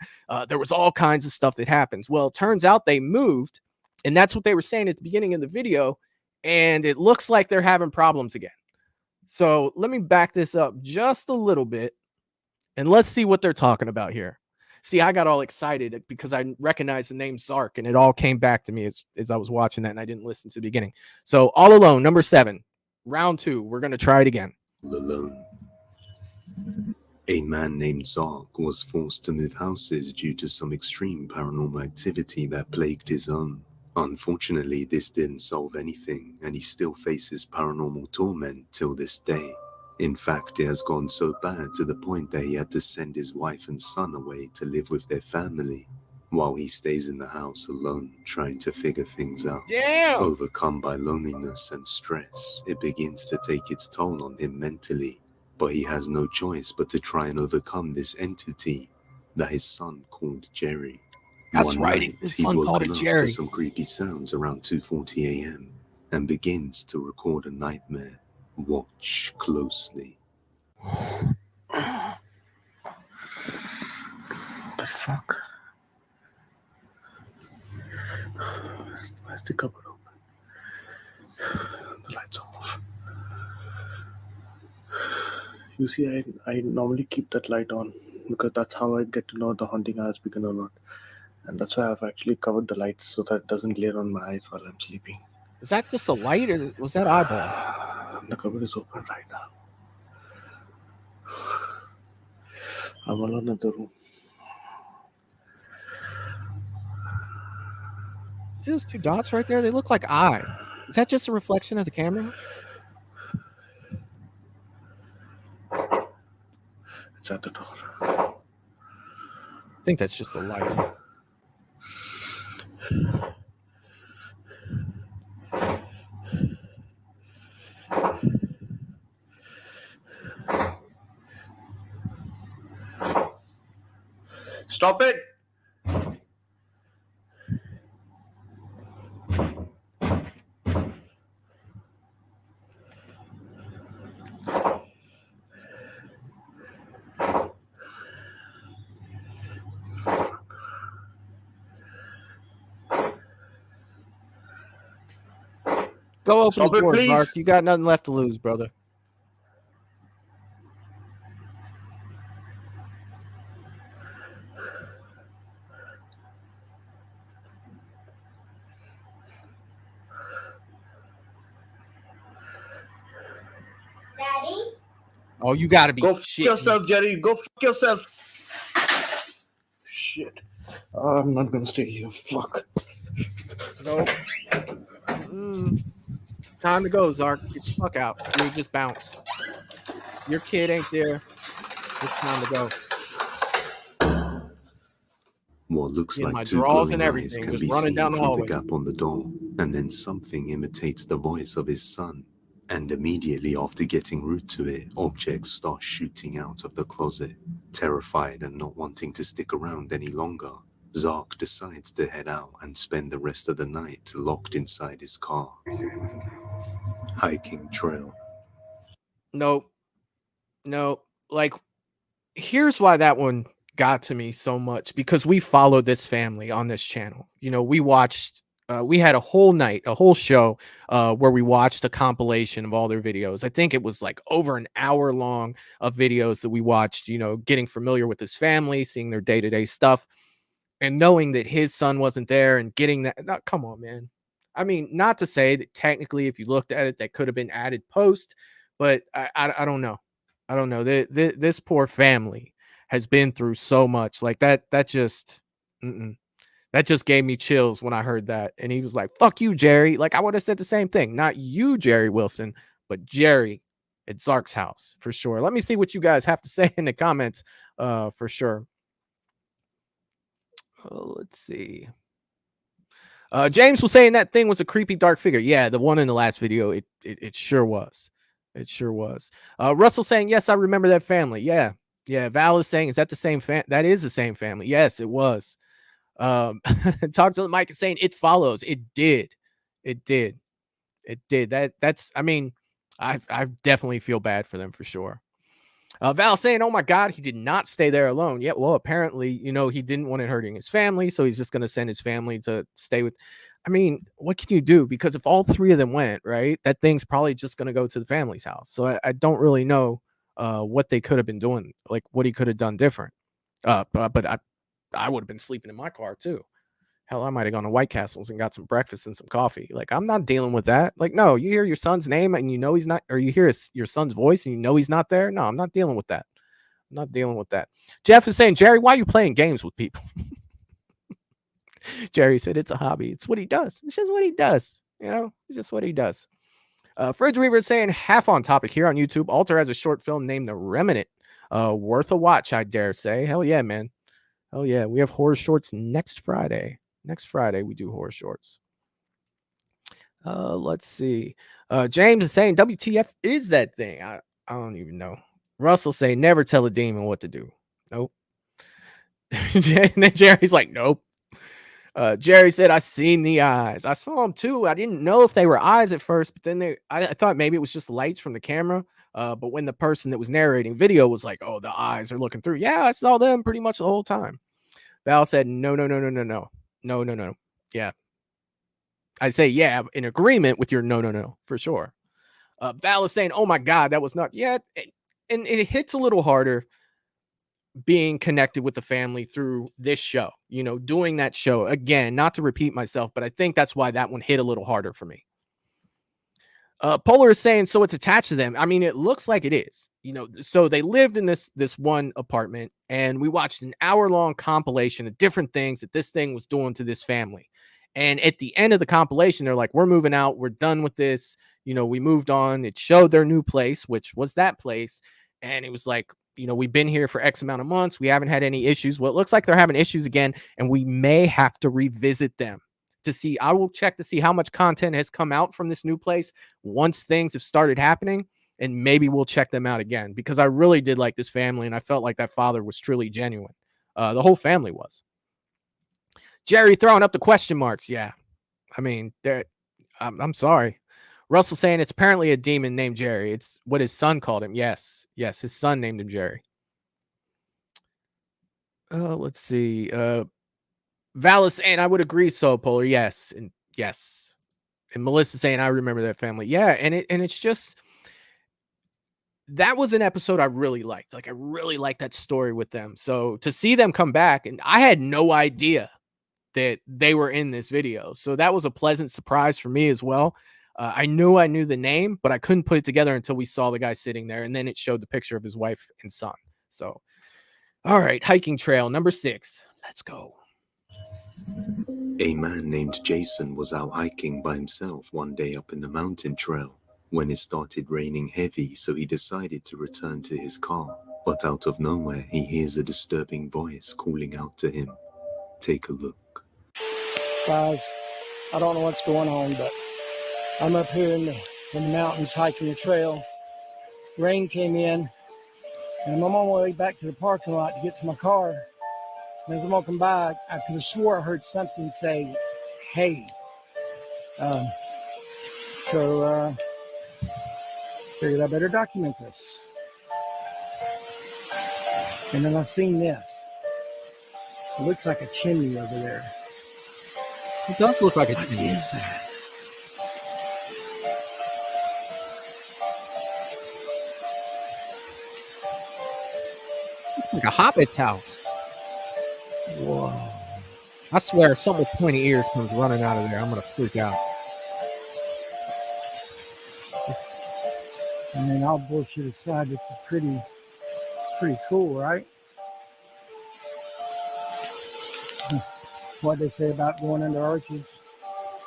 There was all kinds of stuff that happens. Well, it turns out they moved, and that's what they were saying at the beginning of the video. And it looks like they're having problems again. So let me back this up just a little bit, and let's see what they're talking about here. See, I got all excited because I recognized the name Zark, and it all came back to me as I was watching that, and I didn't listen to the beginning. So, All Alone, number 7, round 2. We're going to try it again. Alone. A man named Zark was forced to move houses due to some extreme paranormal activity that plagued his home. Unfortunately, this didn't solve anything, and he still faces paranormal torment till this day. In fact, it has gone so bad to the point that he had to send his wife and son away to live with their family, while he stays in the house alone, trying to figure things out. Damn! Overcome by loneliness and stress, it begins to take its toll on him mentally, but he has no choice but to try and overcome this entity that his son called Jerry. That's One right, night, his he's son called woken it up Jerry. to some creepy sounds around 2:40 a.m. and begins to record a nightmare. Watch closely. The fuck? Where's the cupboard open? The lights are off. You see, I normally keep that light on because that's how I get to know the haunting has begun or not. And that's why I've actually covered the lights so that it doesn't glare on my eyes while I'm sleeping. Is that just a light, or was that eyeball? The cupboard is open right now. I'm alone in the room. See those 2 dots right there? They look like eyes. Is that just a reflection of the camera? It's at the door. I think that's just a light. Stop it! Go open Stop the it, door, please. Zark. You got nothing left to lose, brother. Daddy? Oh, you gotta be Go fuck shitting yourself, me. Jerry. Go fuck yourself. Shit. I'm not gonna stay here. Fuck. Nope. Time to go, Zark. Get the fuck out. You just bounced. Your kid ain't there. It's time to go. What looks In like my 2 drawers and glowing eyes everything, can just be running seen down the through the hallway. gap on the door, and then something imitates the voice of his son. And immediately after getting root to it, objects start shooting out of the closet. Terrified and not wanting to stick around any longer, Zark decides to head out and spend the rest of the night locked inside his car. Hiking trail. Nope. Like, here's why that one got to me so much, because we followed this family on this channel. You know, we watched we had a whole night, a whole show where we watched a compilation of all their videos. I think it was like over an hour long of videos that we watched, you know, getting familiar with his family, seeing their day-to-day stuff, and knowing that his son wasn't there and getting that. No, come on, man. I mean, not to say that technically, if you looked at it, that could have been added post, but I don't know. I don't know. This poor family has been through so much. Like that just That just gave me chills when I heard that. And he was like, fuck you, Jerry. Like, I would have said the same thing. Not you, Jerry Wilson, but Jerry at Zark's house for sure. Let me see what you guys have to say in the comments for sure. Let's see. James was saying that thing was a creepy dark figure. Yeah, the one in the last video, it sure was. It sure was. Russell saying, yes, I remember that family. Yeah. Val is saying, is that the same family? That is the same family. Yes, it was. Talk to the mic and saying it follows. It did. That's, I mean, I definitely feel bad for them for sure. Val saying, oh my God, he did not stay there alone. Yeah, well, apparently, he didn't want it hurting his family, so he's just going to send his family to stay with. I mean, what can you do? Because if all three of them went, right, that thing's probably just going to go to the family's house. So I don't really know what they could have been doing, like what he could have done different. But I would have been sleeping in my car too. Hell, I might have gone to White Castles and got some breakfast and some coffee. Like, I'm not dealing with that. Like, no, you hear your son's name and he's not, or you hear your son's voice and he's not there. No, I'm not dealing with that. I'm not dealing with that. Jeff is saying, Jerry, why are you playing games with people? Jerry said, it's a hobby. It's what he does. It's just what he does. It's just what he does. Fridge Weaver is saying, half on topic here on YouTube. Alter has a short film named The Remnant. Worth a watch, I dare say. Hell yeah, man. Hell yeah. We have horror shorts next Friday. Next Friday, we do horror shorts. Let's see. James is saying, WTF is that thing? I don't even know. Russell saying, never tell a demon what to do. Nope. And then Jerry's like, nope. Jerry said, I seen the eyes. I saw them too. I didn't know if they were eyes at first, but then I thought maybe it was just lights from the camera. But when the person that was narrating video was like, oh, the eyes are looking through. Yeah, I saw them pretty much the whole time. Val said, no. No. Yeah. I say, yeah, in agreement with your no, for sure. Val is saying, oh my God, that was not yet. And it hits a little harder being connected with the family through this show, doing that show again, not to repeat myself, but I think that's why that one hit a little harder for me. Polar is saying, so it's attached to them. I mean, it looks like it is, so they lived in this one apartment and we watched an hour-long compilation of different things that this thing was doing to this family. And at the end of the compilation, they're like, we're moving out. We're done with this. We moved on. It showed their new place, which was that place. And it was like, we've been here for X amount of months. We haven't had any issues. Well, it looks like they're having issues again, and we may have to revisit them to see. I will check to see how much content has come out from this new place once things have started happening, and maybe we'll check them out again, because I really did like this family, and I felt like that father was truly genuine. The whole family was. Jerry throwing up the question marks. Yeah. I mean, I'm sorry. Russell saying it's apparently a demon named Jerry. It's what his son called him. Yes, his son named him Jerry. Let's see. Valis saying, I would agree, so Polar. Yes, and yes. And Melissa saying, I remember that family. Yeah, and it's just, that was an episode I really liked. Like, I really liked that story with them. So to see them come back, and I had no idea that they were in this video. So that was a pleasant surprise for me as well. I knew the name, but I couldn't put it together until we saw the guy sitting there, and then it showed the picture of his wife and son. So, all right, hiking trail number 6. Let's go. A man named Jason was out hiking by himself one day up in the mountain trail when it started raining heavy, so he decided to return to his car. But out of nowhere, he hears a disturbing voice calling out to him. Take a look. Guys, I don't know what's going on, but I'm up here in the mountains hiking a trail. Rain came in, and I'm on my way back to the parking lot to get to my car. And as I'm walking by, I could have swore I heard something say, hey. Figured I better document this. And then I've seen this. It looks like a chimney over there. It does look like a chimney. What is that? It's like a hobbit's house. Whoa. I swear, if someone with pointy ears comes running out of there, I'm going to freak out. I mean, all bullshit aside, this is pretty cool, right? what they say about going under arches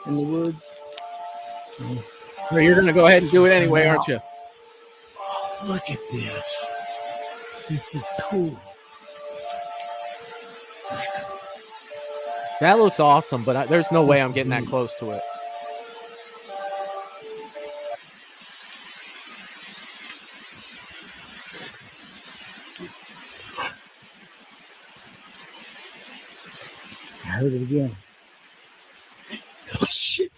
in the woods. Well, you're gonna go ahead and do it anyway, aren't you? Look at this. This is cool. That looks awesome, but there's no way I'm getting that close to it. I heard it again. Oh, shit.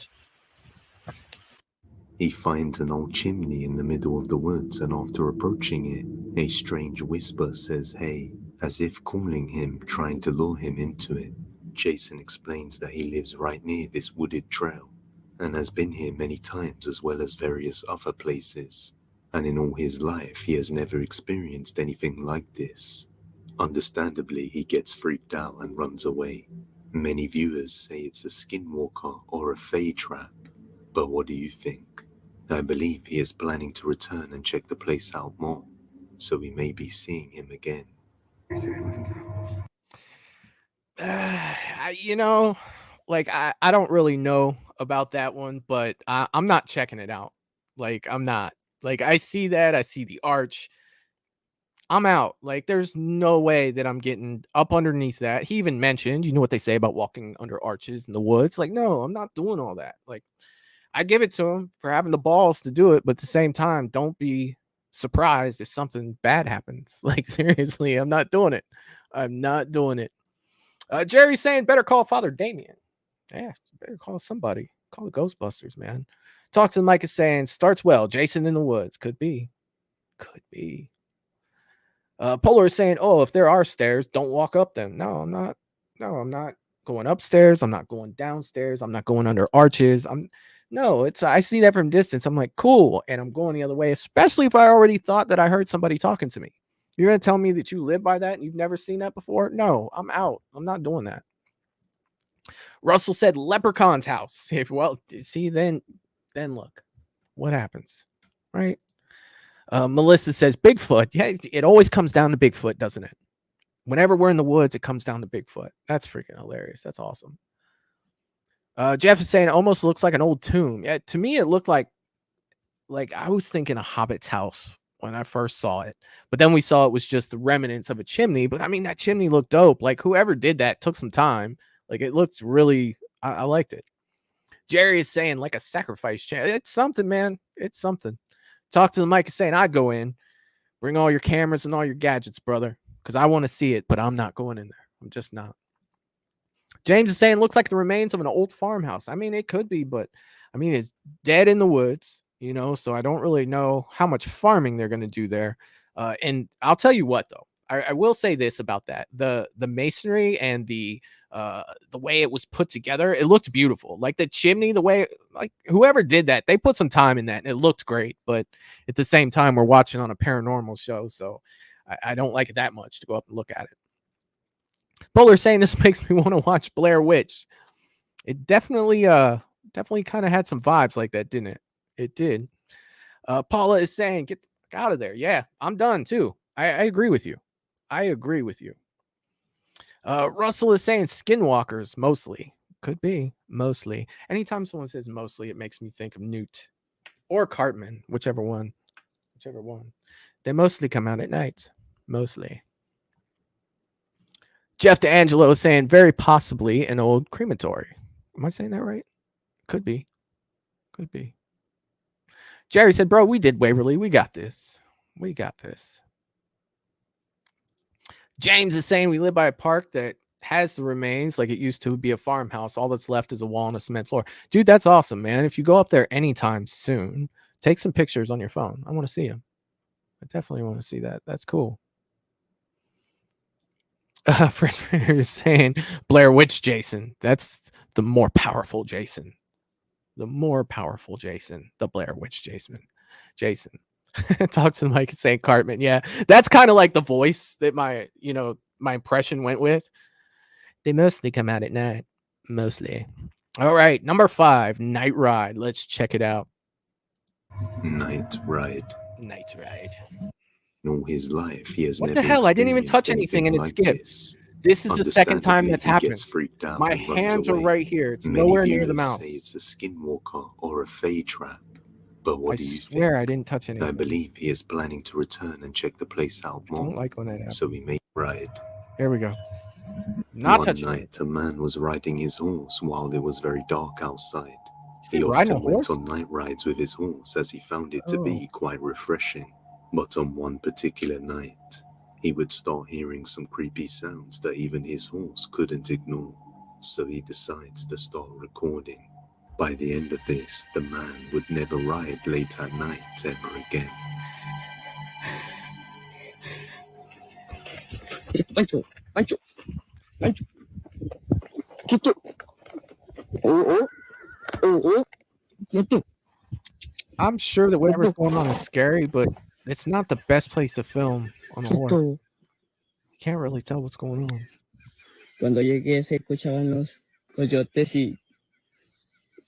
He finds an old chimney in the middle of the woods, and after approaching it, a strange whisper says hey, as if calling him, trying to lure him into it. Jason explains that he lives right near this wooded trail and has been here many times, as well as various other places, and in all his life he has never experienced anything like this. Understandably, he gets freaked out and runs away. Many viewers say it's a skinwalker or a fae trap, but what do you think? I believe he is planning to return and check the place out more, so we may be seeing him again. You know, like I don't really know about that one, but I'm not checking it out. Like I'm not. Like I see that, I see the arch. I'm out. Like there's no way that I'm getting up underneath that. He even mentioned, you know what they say about walking under arches in the woods? Like, no, I'm not doing all that. Like I give it to him for having the balls to do it, but at the same time, don't be surprised if something bad happens. Like seriously, I'm not doing it. I'm not doing it. Jerry's saying better call Father Damien. Yeah, better call somebody. Call the Ghostbusters, man. Talk to the mic is saying starts well. Jason in the woods. Could be. Could be. Polar is saying, oh, if there are stairs, don't walk up them. No, I'm not. No, I'm not going upstairs. I'm not going downstairs. I'm not going under arches. I see that from distance. I'm like, cool. And I'm going the other way, especially if I already thought that I heard somebody talking to me. You're going to tell me that you live by that and you've never seen that before? No, I'm out. I'm not doing that. Russell said Leprechaun's house. Well, see, then look what happens, right? Melissa says Bigfoot. Yeah, it always comes down to Bigfoot, doesn't it? Whenever we're in the woods, it comes down to Bigfoot. That's freaking hilarious. That's awesome. Jeff is saying it almost looks like an old tomb. Yeah, to me, it looked like I was thinking a Hobbit's house when I first saw it. But then we saw it was just the remnants of a chimney. But I mean, that chimney looked dope. Like whoever did that took some time. Like it looked really, I liked it. Jerry is saying like a sacrifice channel. It's something, man. It's something. Talk to the mic is saying I'd go in. Bring all your cameras and all your gadgets, brother. Because I want to see it, but I'm not going in there. I'm just not. James is saying looks like the remains of an old farmhouse. I mean, it could be, but I mean, it's dead in the woods. You know, so I don't really know how much farming they're going to do there. And I'll tell you what, though, I will say this about that: the masonry and the way it was put together, it looked beautiful. Like the chimney, the way, like whoever did that, they put some time in that, and it looked great. But at the same time, we're watching on a paranormal show, so I don't like it that much to go up and look at it. Bowler saying this makes me want to watch Blair Witch. It definitely kind of had some vibes like that, didn't it? It did. Paula is saying, get out of there. Yeah, I'm done too. I agree with you. I agree with you. Russell is saying skinwalkers, mostly. Could be, mostly. Anytime someone says mostly, it makes me think of Newt or Cartman, whichever one. They mostly come out at night. Mostly. Jeff DeAngelo is saying very possibly an old crematory. Am I saying that right? Could be. Could be. Jerry said, bro, we did Waverly. We got this. We got this. James is saying we live by a park that has the remains like it used to be a farmhouse. All that's left is a wall and a cement floor. Dude, that's awesome, man. If you go up there anytime soon, take some pictures on your phone. I want to see them. I definitely want to see that. That's cool. Fred is saying Blair Witch Jason. That's the more powerful Jason. The more powerful Jason. The Blair Witch Jason. Talk to the mic and saying Cartman. Yeah, that's kind of like the voice that my impression went with. They mostly come out at night. Mostly. All right, number 5, Night Ride. Let's check it out. Night Ride. Night Ride. In all his life, he has What never the hell? I didn't even touch experienced anything and it like skipped. this. This is the second time Understandably, that's he happened. gets freaked out My and runs hands are away. right here. It's Many nowhere near the viewers mouse. say it's a skinwalker or a fey trap. But what I do you swear I think? didn't touch I anything. believe he is planning to return and check the place out I don't more. like when that happens. So we may ride. Here we go. Not One touching it. night, a man was riding his horse while it was very dark outside. He He riding a often went horse? on night rides with his horse as he found it to Oh. be quite refreshing. But on one particular night, he would start hearing some creepy sounds that even his horse couldn't ignore. So he decides to start recording. By the end of this, the man would never ride late at night ever again. Pancho, Pancho, Pancho. Quieto. Oh. Quieto. I'm sure that whatever's going on is scary, but it's not the best place to film on a horse. Quieto. You can't really tell what's going on. Cuando llegué se escuchaban los coyotes y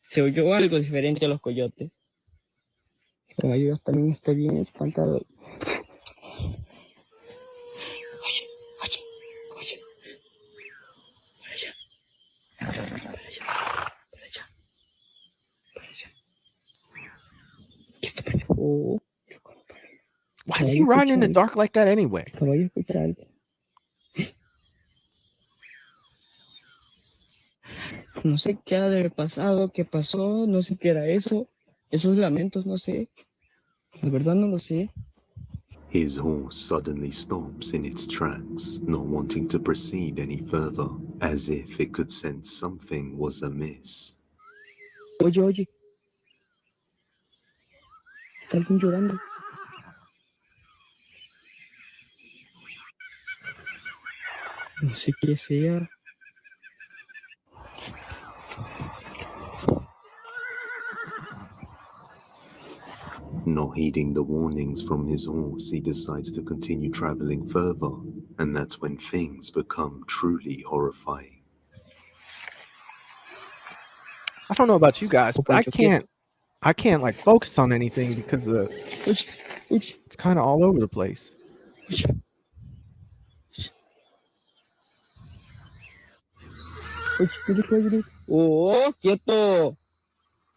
se oyó algo diferente a los coyotes. El caballo también está bien espantado. Oh, Why is he riding in the dark like that anyway? caballo escucha algo. No sé qué ha de haber pasado, qué pasó, no sé qué era eso. Esos lamentos, no sé. La verdad no lo sé. His horse suddenly stops in its tracks, not wanting to proceed any further, as if it could sense something was amiss. Oye. Está alguien llorando. No sé qué sea. Not heeding the warnings from his horse, he decides to continue traveling further, and that's when things become truly horrifying. I don't know about you guys, but I can't like focus on anything because it's kind of all over the place. Oh, quieto.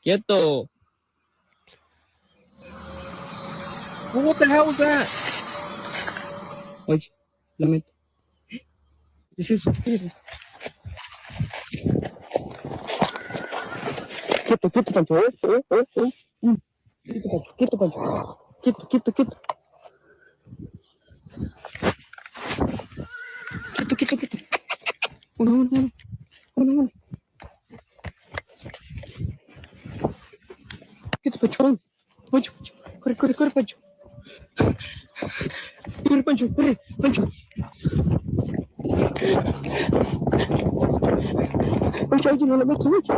Quieto. Well, what the hell was that? Oye, lamento. ¿Qué es eso? Quieto, Pancho. Quieto, Pancho. Quieto. Quieto. Uno. Quieto, Pancho. Pancho. Corre, Pancho. Corre, Pancho. Pancho, oye, no la meto, Pancho.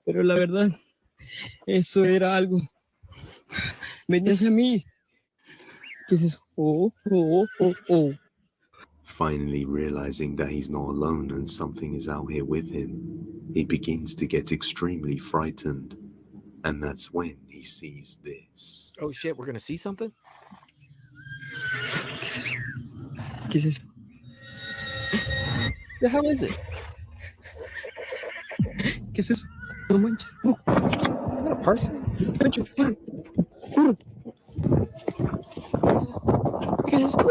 Pero la verdad, eso era algo. Venía hacia mí. ¿Qué es eso? Oh. Finally realizing that he's not alone and something is out here with him, he begins to get extremely frightened. And that's when he sees this. Oh shit, we're gonna see something? ¿Qué es eso? The hell is it? ¿Qué es eso? No manches. Is that a person? Pancho, corre. ¿Qué es eso?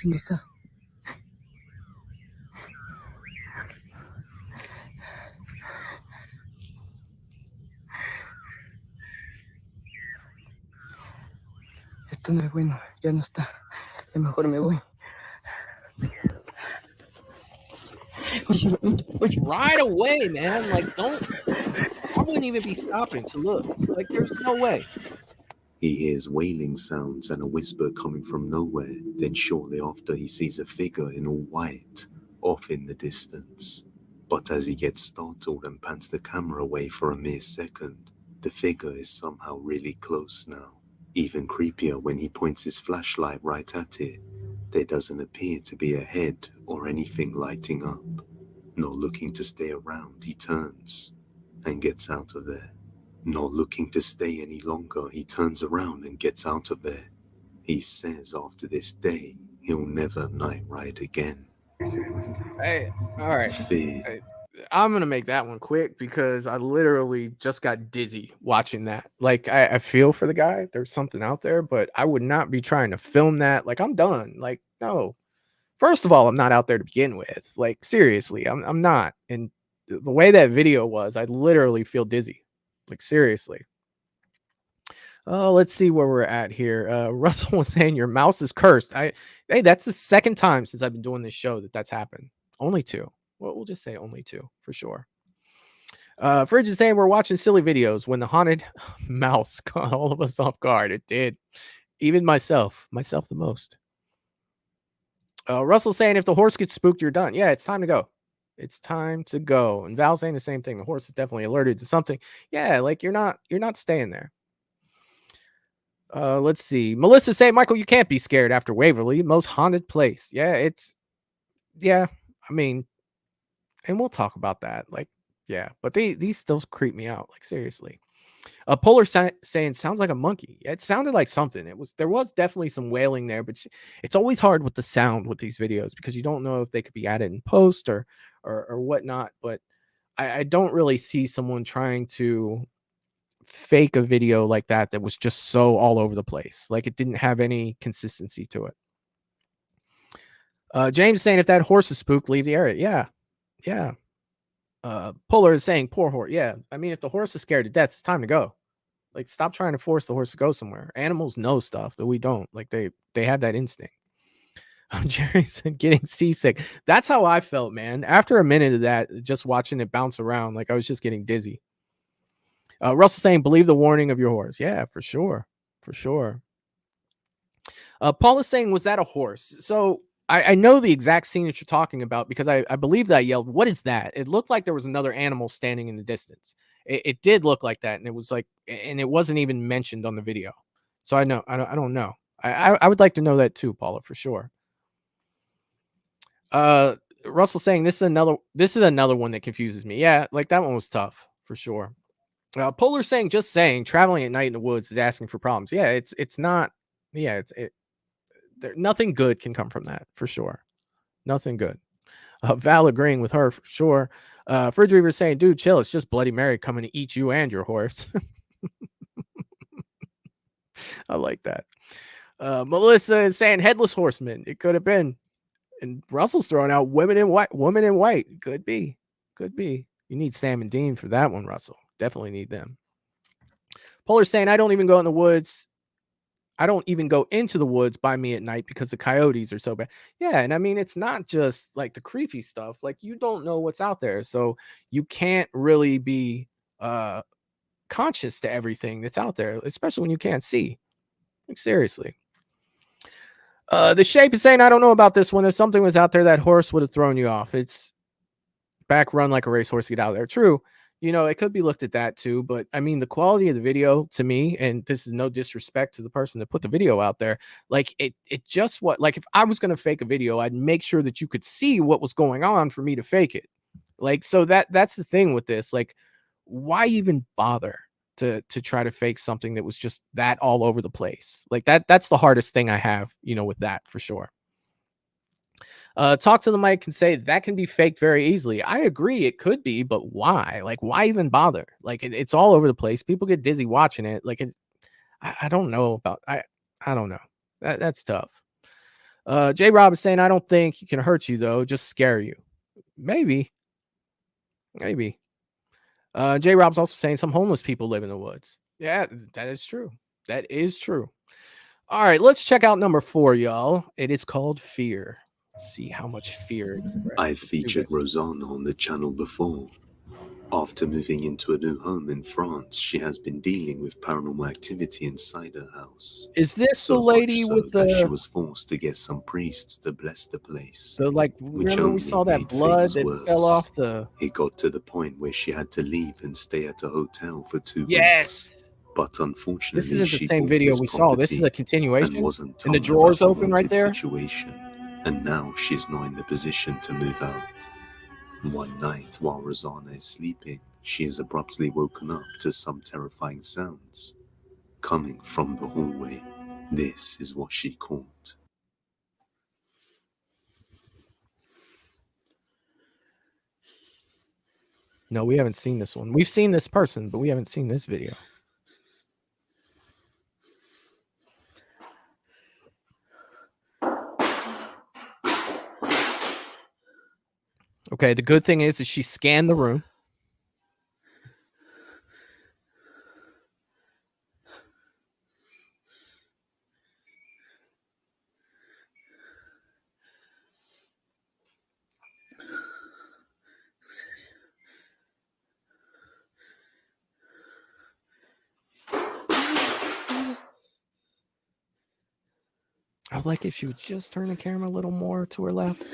¿Dónde está? Esto no es bueno, ya no está. Ya mejor me voy. Right away, man. Like, don't I wouldn't even be stopping to look. Like, there's no way. He hears wailing sounds and a whisper coming from nowhere. Then shortly after, he sees a figure in all white off in the distance. But as he gets startled and pans the camera away for a mere second, the figure is somehow really close now. Even creepier when he points his flashlight right at it. There doesn't appear to be a head or anything lighting up. Not looking to stay around, he turns and gets out of there. Not looking to stay any longer, he turns around and gets out of there. He says after this day, he'll never night ride again. Hey, all right. Fear. Hey, I'm gonna make that one quick because I literally just got dizzy watching that. Like, I feel for the guy. There's something out there, but I would not be trying to film that. Like, I'm done. Like, no. First of all, I'm not out there to begin with. Like, seriously, I'm not. And the way that video was, I literally feel dizzy. Like, seriously. Oh, let's see where we're at here. Russell was saying your mouse is cursed. Hey, that's the second time since I've been doing this show that's happened. Only two. Well, we'll just say only two for sure. Fridge is saying we're watching silly videos when the haunted mouse caught all of us off guard. It did. Even myself the most. Russell saying if the horse gets spooked, you're done. Yeah, it's time to go. It's time to go. And Val saying the same thing. The horse is definitely alerted to something. Yeah, like you're not staying there. Let's see. Melissa saying, Michael, you can't be scared after Waverly, most haunted place. Yeah, I mean, and we'll talk about that. Like, yeah, but these still creep me out. Like, seriously. Polar saying sounds like a monkey. It sounded like something. There was definitely some wailing there, but it's always hard with the sound with these videos because you don't know if they could be added in post or whatnot. But I don't really see someone trying to fake a video like that was just so all over the place. Like, it didn't have any consistency to it. James saying if that horse is spooked, leave the area. Yeah. Polar is saying poor horse. Yeah, I mean, if the horse is scared to death, it's time to go. Like, stop trying to force the horse to go somewhere. Animals know stuff that we don't. Like, they have that instinct. Jerry said getting seasick. That's how I felt, man. After a minute of that, just watching it bounce around, like I was just getting dizzy. Russell saying, believe the warning of your horse. Yeah, for sure. Paul is saying, was that a horse? So I know the exact scene that you're talking about because I believe that I yelled, what is that? It looked like there was another animal standing in the distance. It did look like that. And it was like, and it wasn't even mentioned on the video. So I don't know. I would like to know that too, Paula, for sure. Russell saying this is another one that confuses me. Yeah, like that one was tough for sure. Polar saying, just saying, traveling at night in the woods is asking for problems. Yeah, it's not. Yeah, nothing good can come from that for sure. Nothing good. Val agreeing with her for sure. Fridge Reaver saying, dude, chill. It's just Bloody Mary coming to eat you and your horse. I like that. Melissa is saying headless horseman. It could have been. And Russell's throwing out women in white. Could be. You need Sam and Dean for that one, Russell. Definitely need them. Polar's saying, I don't even go in the woods. I don't even go into the woods by me at night because the coyotes are so bad. Yeah, and I mean, it's not just like the creepy stuff. Like, you don't know what's out there. So you can't really be conscious to everything that's out there, especially when you can't see. Like, seriously. The Shape is saying, I don't know about this one. If something was out there, that horse would have thrown you off. It's back run like a racehorse to get out there. True. You know, it could be looked at that too, but I mean, the quality of the video to me, and this is no disrespect to the person that put the video out there, like it just like if I was going to fake a video, I'd make sure that you could see what was going on for me to fake it. Like, so that's the thing with this. Like, why even bother to try to fake something that was just that all over the place? Like that's the hardest thing I have, you know, with that for sure. Talk to the mic can say that can be faked very easily. I agree, it could be, but why? Like, why even bother? Like, it's all over the place. People get dizzy watching it. Like, I don't know about. I don't know. That's tough. J. Rob is saying, I don't think he can hurt you though, just scare you. Maybe. J. Rob's also saying some homeless people live in the woods. Yeah, that is true. That is true. All right, let's check out number 4, y'all. It is called Fear. Let's see how much fear. I've featured Rosanna on the channel before. After moving into a new home in France, she has been dealing with paranormal activity inside her house. Is this So the lady much so with that she the was forced to get some priests to bless the place, like? which Remember we only saw that made blood things that worse. fell off the. It got to the point where she had to leave and stay at a hotel for 2 weeks. Yes. But unfortunately, This isn't the she same bought video this we saw. This is a property and continuation. wasn't And the told drawers about the open right haunted there. situation, and now she's not in the position to move out. One night, while Rosanna is sleeping, she is abruptly woken up to some terrifying sounds coming from the hallway. This is what she caught. No, we haven't seen this one. We've seen this person, but we haven't seen this video. Okay, the good thing is she scanned the room. I would like if she would just turn the camera a little more to her left.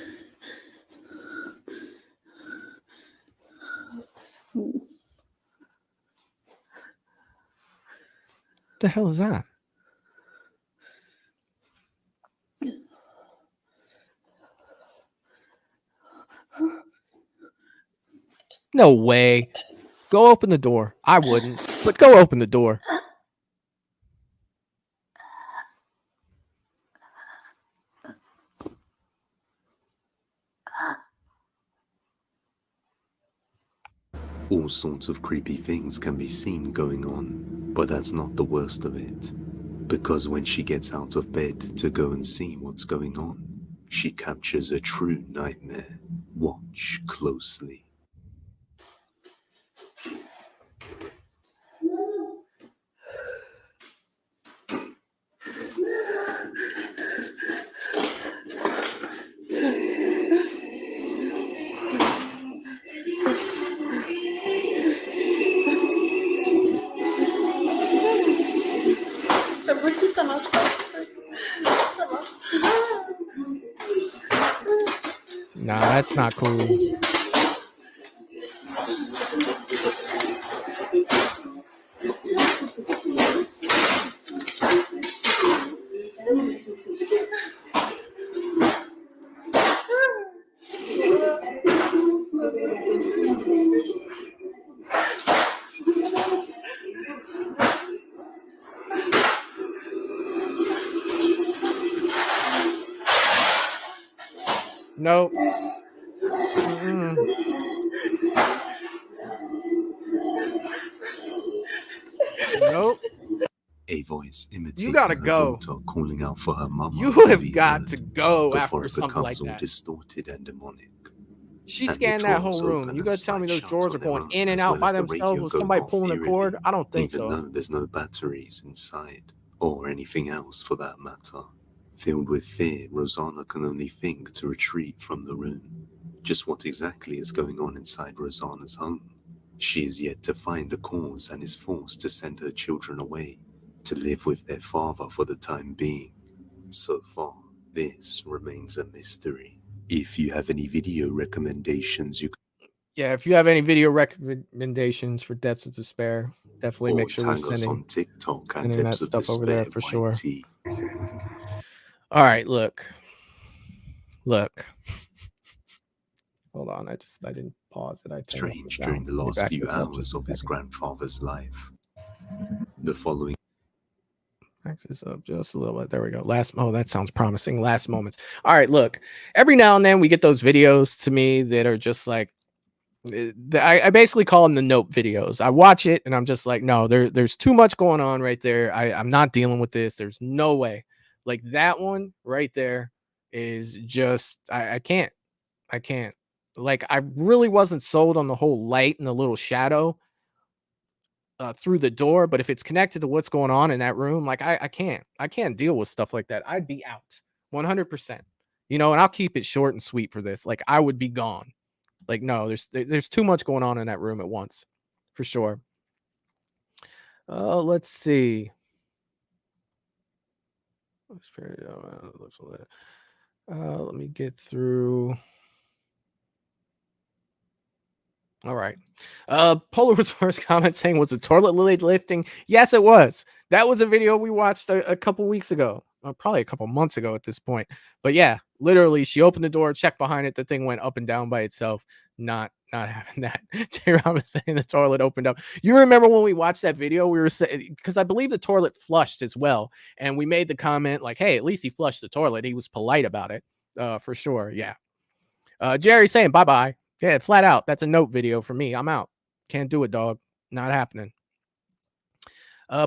The hell is that? No way. Go open the door. I wouldn't, but go open the door. All sorts of creepy things can be seen going on, but that's not the worst of it. Because when she gets out of bed to go and see what's going on, she captures a true nightmare. Watch closely. Nah, that's not cool. Nope. Nope. A voice imitating You gotta her go. daughter calling out for her mama. You can have be got heard to go before after it something becomes like all that. distorted and demonic. She And scanned the that whole drawers room. open You and gotta tell me those slide drawers shut are on their going own, in and as out well by as the themselves radio with going somebody off pulling a eerily, cord. I don't think even so. though there's no batteries inside, or anything else for that matter. Filled with fear, Rosanna can only think to retreat from the room. Just what exactly is going on inside Rosanna's home? She is yet to find a cause and is forced to send her children away to live with their father for the time being. So far, this remains a mystery. If you have any video recommendations, you Yeah, if you have any video recommendations for Depths of Despair, definitely or make sure we're tag us sending on TikTok at that Depths of stuff over there Despair for sure. YT. All right, look. Hold on, I didn't pause it. I Strange during the last few hours of his grandfather's life. The following. Back this up just a little bit. There we go. That sounds promising. Last moments. All right, look. Every now and then we get those videos to me that are just like, I basically call them the nope videos. I watch it and I'm just like, no, there's too much going on right there. I'm not dealing with this. There's no way. Like that one right there is just I can't. Like I really wasn't sold on the whole light and the little shadow through the door, but if it's connected to what's going on in that room, like I can't deal with stuff like that. I'd be out 100%, and I'll keep it short and sweet for this. Like I would be gone. Like, no, there's too much going on in that room at once, for sure. Let's see. Let me get through. All right. Polar was first comment saying, was the toilet lid lifting? Yes, it was. That was a video we watched a couple weeks ago. Probably a couple months ago at this point. But yeah, literally, she opened the door, checked behind it. The thing went up and down by itself. Not having that. J. Rob is saying the toilet opened up. You remember when we watched that video? We were saying, because I believe the toilet flushed as well. And we made the comment like, hey, at least he flushed the toilet. He was polite about it. For sure. Yeah. Jerry saying bye-bye. Yeah, flat out. That's a note video for me. I'm out. Can't do it, dog. Not happening.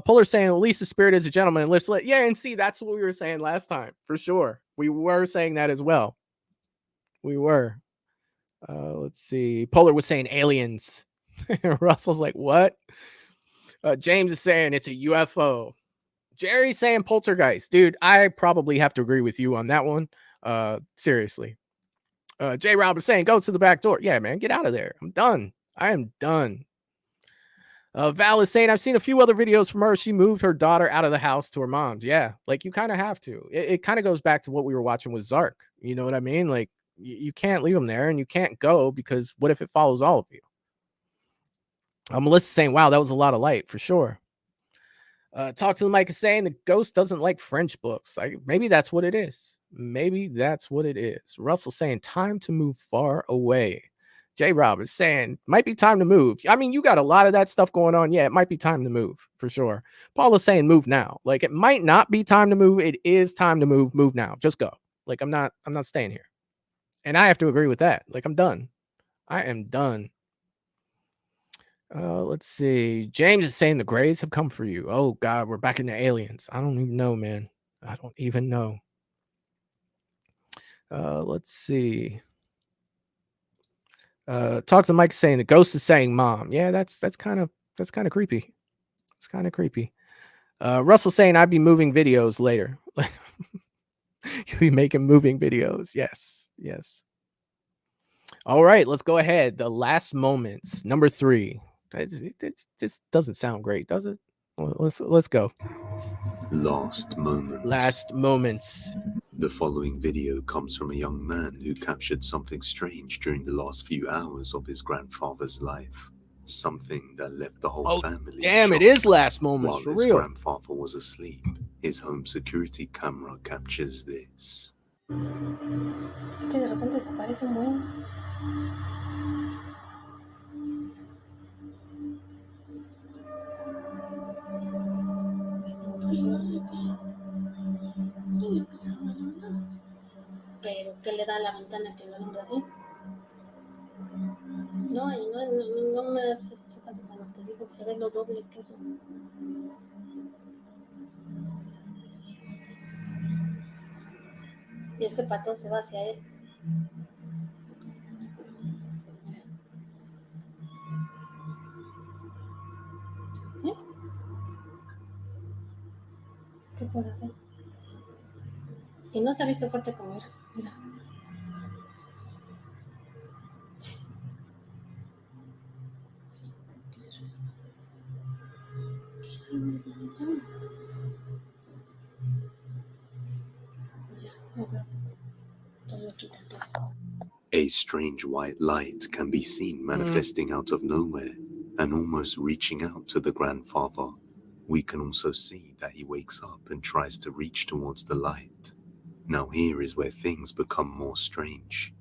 Puller saying, at least the spirit is a gentleman. Yeah, and see, that's what we were saying last time. For sure. We were saying that as well. We were. Let's see. Polar was saying aliens. Russell's like, what? James is saying it's a UFO. Jerry's saying poltergeist. Dude, I probably have to agree with you on that one. Seriously. J. Rob is saying, go to the back door. Yeah, man, get out of there. I'm done. I am done. Val is saying, I've seen a few other videos from her. She moved her daughter out of the house to her mom's. Yeah, like you kind of have to. It kind of goes back to what we were watching with Zark. You know what I mean? Like you can't leave them there and you can't go because what if it follows all of you? Melissa saying, wow, that was a lot of light for sure. Talk to the mic is saying the ghost doesn't like French books. Like maybe that's what it is. Maybe that's what it is. Russell saying time to move far away. J. Rob is saying might be time to move. I mean, you got a lot of that stuff going on. Yeah, it might be time to move for sure. Paul is saying move now. Like it might not be time to move. It is time to move. Move now. Just go. Like I'm not staying here. And I have to agree with that. Like I'm done. I am done. Let's see. James is saying the Greys have come for you. Oh God, we're back into aliens. I don't even know, man. I don't even know. Let's see. Talk to Mike saying the ghost is saying mom. Yeah, that's kind of creepy. It's kind of creepy. Russell saying I'd be moving videos later. You'll be making moving videos. Yes. All right, let's go ahead. The last moments, number 3. It just doesn't sound great, does it? Well, let's go. Last moments. The following video comes from a young man who captured something strange during the last few hours of his grandfather's life. Something that left the whole family. Damn, it is last moments for real. While his grandfather was asleep, his home security camera captures this. Que de repente se aparece un buen. Pero ¿qué le da a la ventana que lo alumbra así? No, y no me has hecho caso cuando te digo que se ve lo doble que eso. Y es que Pato se va hacia él. ¿Sí? ¿Qué puede hacer? Y no se ha visto fuerte como era. Mira. ¿Qué es eso? ¿Qué es eso? Ya, no veo. Todo quita entonces. A strange white light can be seen manifesting out of nowhere and almost reaching out to the grandfather. We can also see that he wakes up and tries to reach towards the light. Now here is where things become more strange.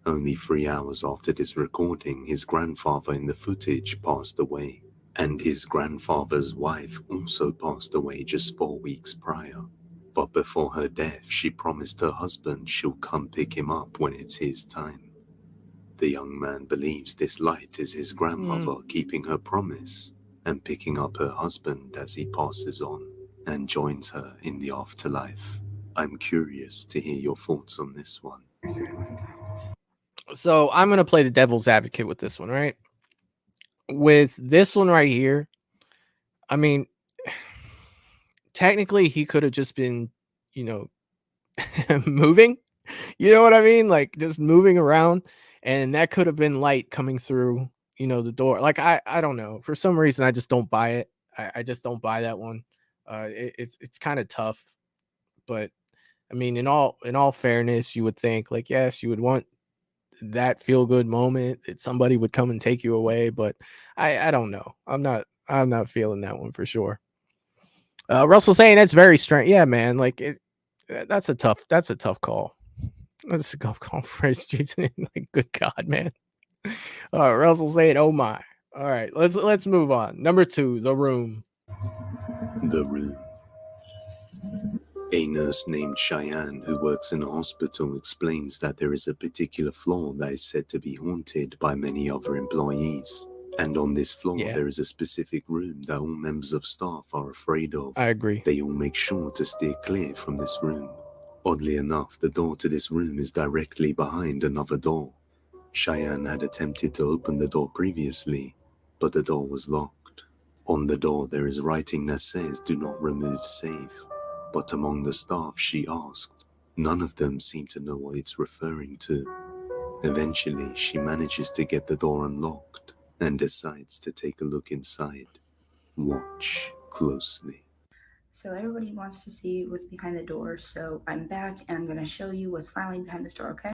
Only 3 hours after this recording, his grandfather in the footage passed away, and his grandfather's wife also passed away just 4 weeks prior. But before her death, she promised her husband she'll come pick him up when it's his time. The young man believes this light is his grandmother keeping her promise and picking up her husband as he passes on and joins her in the afterlife. I'm curious to hear your thoughts on this one. So I'm going to play the devil's advocate with this one, right? With this one right here, I mean, technically he could have just been, moving. You know what I mean? Like just moving around. and that could have been light coming through, the door. Like I don't know. For some reason, I just don't buy it. I just don't buy that one. It's kind of tough, but I mean, in all fairness, you would think like, yes, you would want that feel good moment that somebody would come and take you away, but I don't know. I'm not feeling that one for sure. Russell saying that's very strange. Yeah, man. Like that's a tough call. That's a tough call for Jason. Like, good God, man. Russell saying, oh my. All right, let's move on. Number 2, The Room. The Room. A nurse named Cheyenne who works in a hospital explains that there is a particular floor that is said to be haunted by many other employees. And on this floor, there is a specific room that all members of staff are afraid of. I agree. They all make sure to steer clear from this room. Oddly enough, the door to this room is directly behind another door. Cheyenne had attempted to open the door previously, but the door was locked. On the door, there is writing that says, "Do not remove safe." But among the staff she asked, none of them seem to know what it's referring to. Eventually, she manages to get the door unlocked and decides to take a look inside. Watch closely. So everybody wants to see what's behind the door, so I'm back and I'm going to show you what's finally behind this door, okay?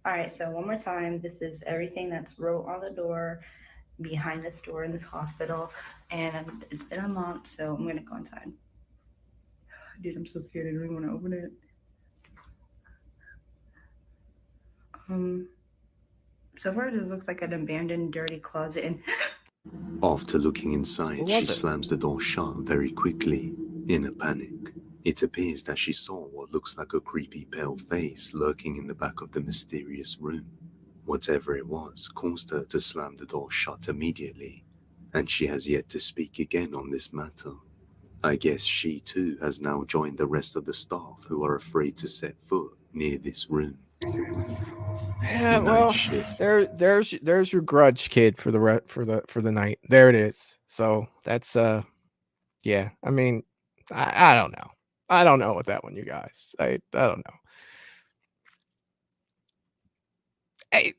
Alright, so one more time, this is everything that's wrote on the door behind this door in this hospital, and it's been unlocked, so I'm going to go inside. Dude, I'm so scared. I don't even want to open it. So far, this looks like an abandoned, dirty closet. And after looking inside, she slams the door shut very quickly. In a panic, it appears that she saw what looks like a creepy pale face lurking in the back of the mysterious room. Whatever it was caused her to slam the door shut immediately, and she has yet to speak again on this matter. I guess she too has now joined the rest of the staff who are afraid to set foot near this room. Yeah, well, there's your grudge, kid, for the night. There it is. So that's yeah. I mean, I don't know. I don't know with that one, you guys. I don't know. Hey,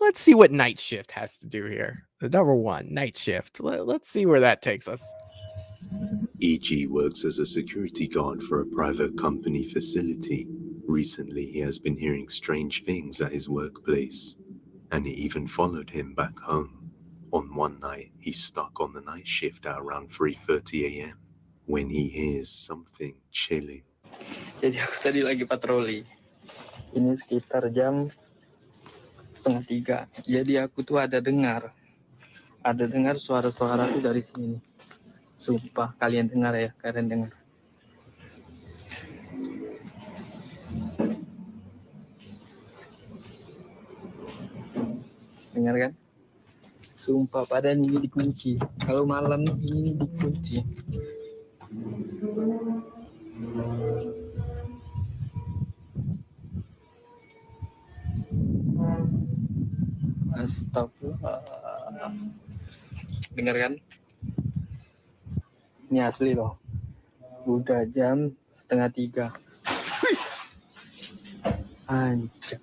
let's see what Night Shift has to do here. The number 1, Night Shift. Let's see where that takes us. E.G. works as a security guard for a private company facility. Recently, he has been hearing strange things at his workplace, and it even followed him back home. On one night, he's stuck on the night shift at around 3:30 a.m. when he hears something chilling. Jadi aku tadi lagi patroli. Ini sekitar jam 2:30. Jadi aku tuh ada dengar suara-suara tuh dari sini. Sumpah, kalian dengar ya, kalian dengar. Dengar kan? Sumpah, padahal ini dikunci. Kalau malam ini dikunci. Astagfirullah. Dengar kan? Ini asli loh. Udah jam 2:30. Anjay.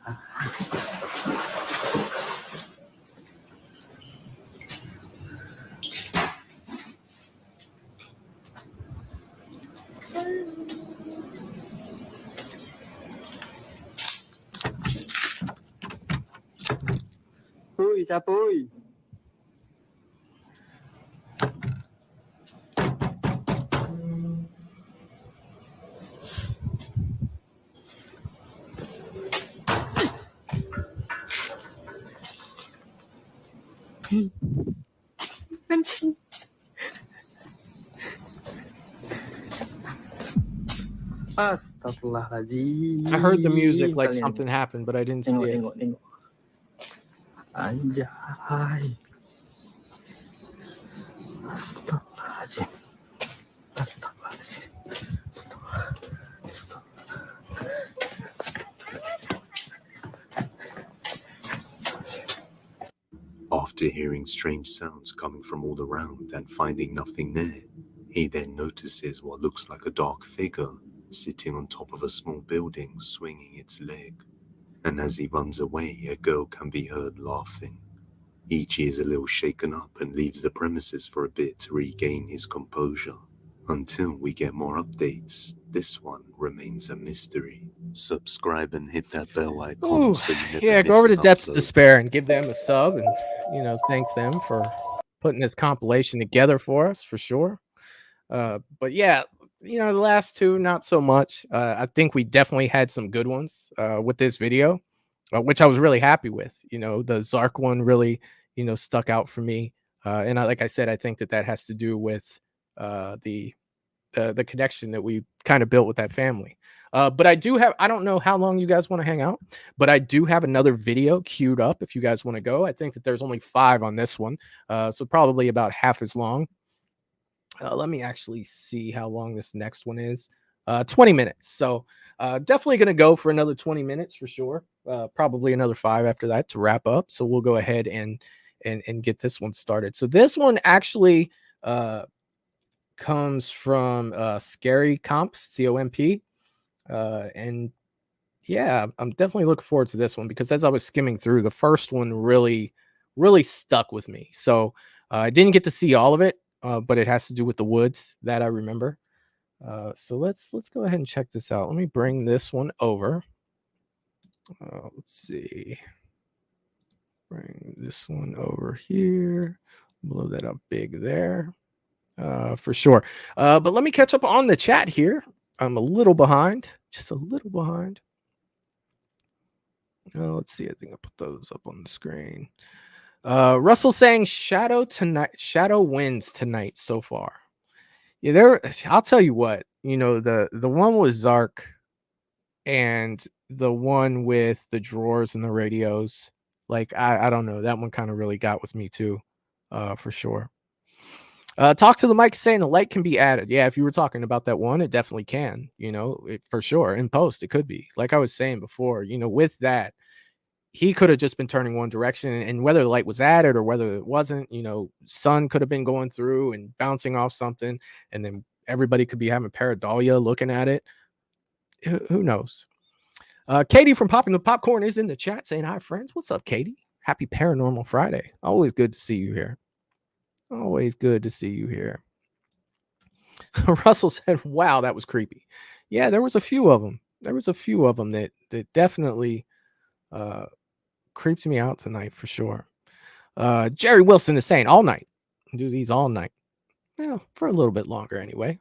Puy, sapuy. Astagfirullahaladzim. I heard the music like something happened, but I didn't see it. Nengok. Anjay. Astagfirullahaladzim. After hearing strange sounds coming from all around and finding nothing there, he then notices what looks like a dark figure sitting on top of a small building, swinging its leg. And as he runs away, a girl can be heard laughing. Ichi is a little shaken up and leaves the premises for a bit to regain his composure. Until we get more updates, this one remains a mystery. Subscribe and hit that bell icon Ooh, so you never yeah, miss go over to an Depths upload. Despair and give them a sub and, thank them for putting this compilation together for us, for sure. But yeah, the last two, not so much. I think we definitely had some good ones with this video, which I was really happy with. The Zark one really, stuck out for me. And like I said, I think that has to do with the connection that we kind of built with that family. But I don't know how long you guys want to hang out, but I do have another video queued up if you guys want to go. I think that there's only 5 on this one, so probably about half as long. Let me actually see how long this next one is. 20 minutes. So definitely going to go for another 20 minutes for sure. Probably another 5 after that to wrap up. So we'll go ahead and get this one started. So this one actually comes from Scary Comp, C-O-M-P. And yeah, I'm definitely looking forward to this one because as I was skimming through, the first one really stuck with me. So I didn't get to see all of it, but it has to do with the woods that I remember. So let's go ahead and check this out. Let me bring this one over. Let's see. Bring this one over here. Blow that up big there. For sure. But let me catch up on the chat here. I'm a little behind, just a little behind. Let's see. I think I put those up on the screen. Russell saying shadow wins tonight so far. Yeah, I'll tell you what, the one with Zark and the one with the drawers and the radios, like I don't know, that one kind of really got with me too, for sure. Talk to the mic saying the light can be added. Yeah, if you were talking about that one, it definitely can, for sure. In post, it could be. Like I was saying before, with that, he could have just been turning one direction, and whether the light was added or whether it wasn't, sun could have been going through and bouncing off something, and then everybody could be having pareidolia looking at it. Who knows? Katie from Popping the Popcorn is in the chat saying, hi, friends. What's up, Katie? Happy Paranormal Friday. Always good to see you here. Always good to see you here. Russell said, wow, that was creepy. Yeah, there was a few of them. There was a few of them that definitely creeped me out tonight for sure. Jerry Wilson is saying all night. Do these all night. Yeah, for a little bit longer anyway.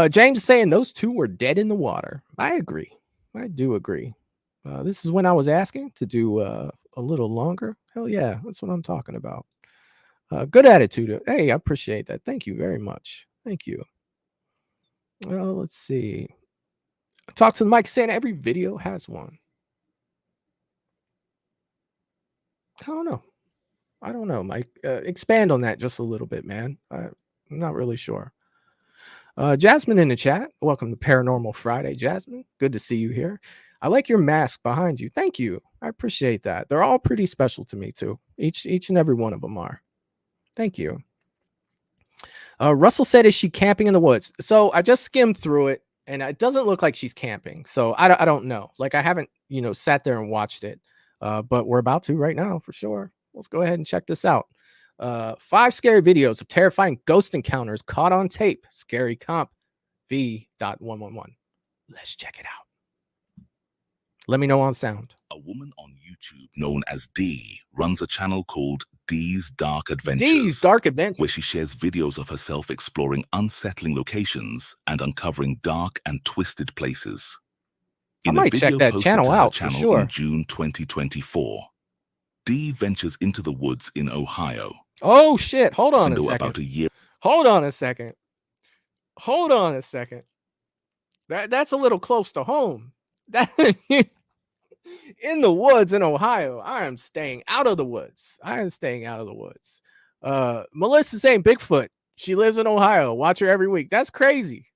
James is saying those two were dead in the water. I agree. I do agree. This is when I was asking to do a little longer. Hell yeah, that's what I'm talking about. Good attitude. Hey, I appreciate that. Thank you very much. Thank you. Well, let's see. Talk to the mic saying every video has one. I don't know, Mike. Expand on that just a little bit, man. I'm not really sure. Jasmine in the chat. Welcome to Paranormal Friday, Jasmine. Good to see you here. I like your mask behind you. Thank you. I appreciate that. They're all pretty special to me too. Each and every one of them are. Thank you. Russell said, is she camping in the woods? So I just skimmed through it and it doesn't look like she's camping. So I don't know. Like I haven't, sat there and watched it. But we're about to right now for sure. Let's go ahead and check this out. 5 scary videos of terrifying ghost encounters caught on tape. Scary Comp V.111. Let's check it out. Let me know on sound. A woman on YouTube known as D runs a channel called D's Dark Adventures. D's Dark Adventures. Where she shares videos of herself exploring unsettling locations and uncovering dark and twisted places. I might check that channel out for sure. In June 2024, D ventures into the woods in Ohio. Oh shit! Hold on a second. About a year. Hold on a second. Hold on a second. That's a little close to home. That in the woods in Ohio. I am staying out of the woods. I am staying out of the woods. Melissa's saying Bigfoot. She lives in Ohio. Watch her every week. That's crazy.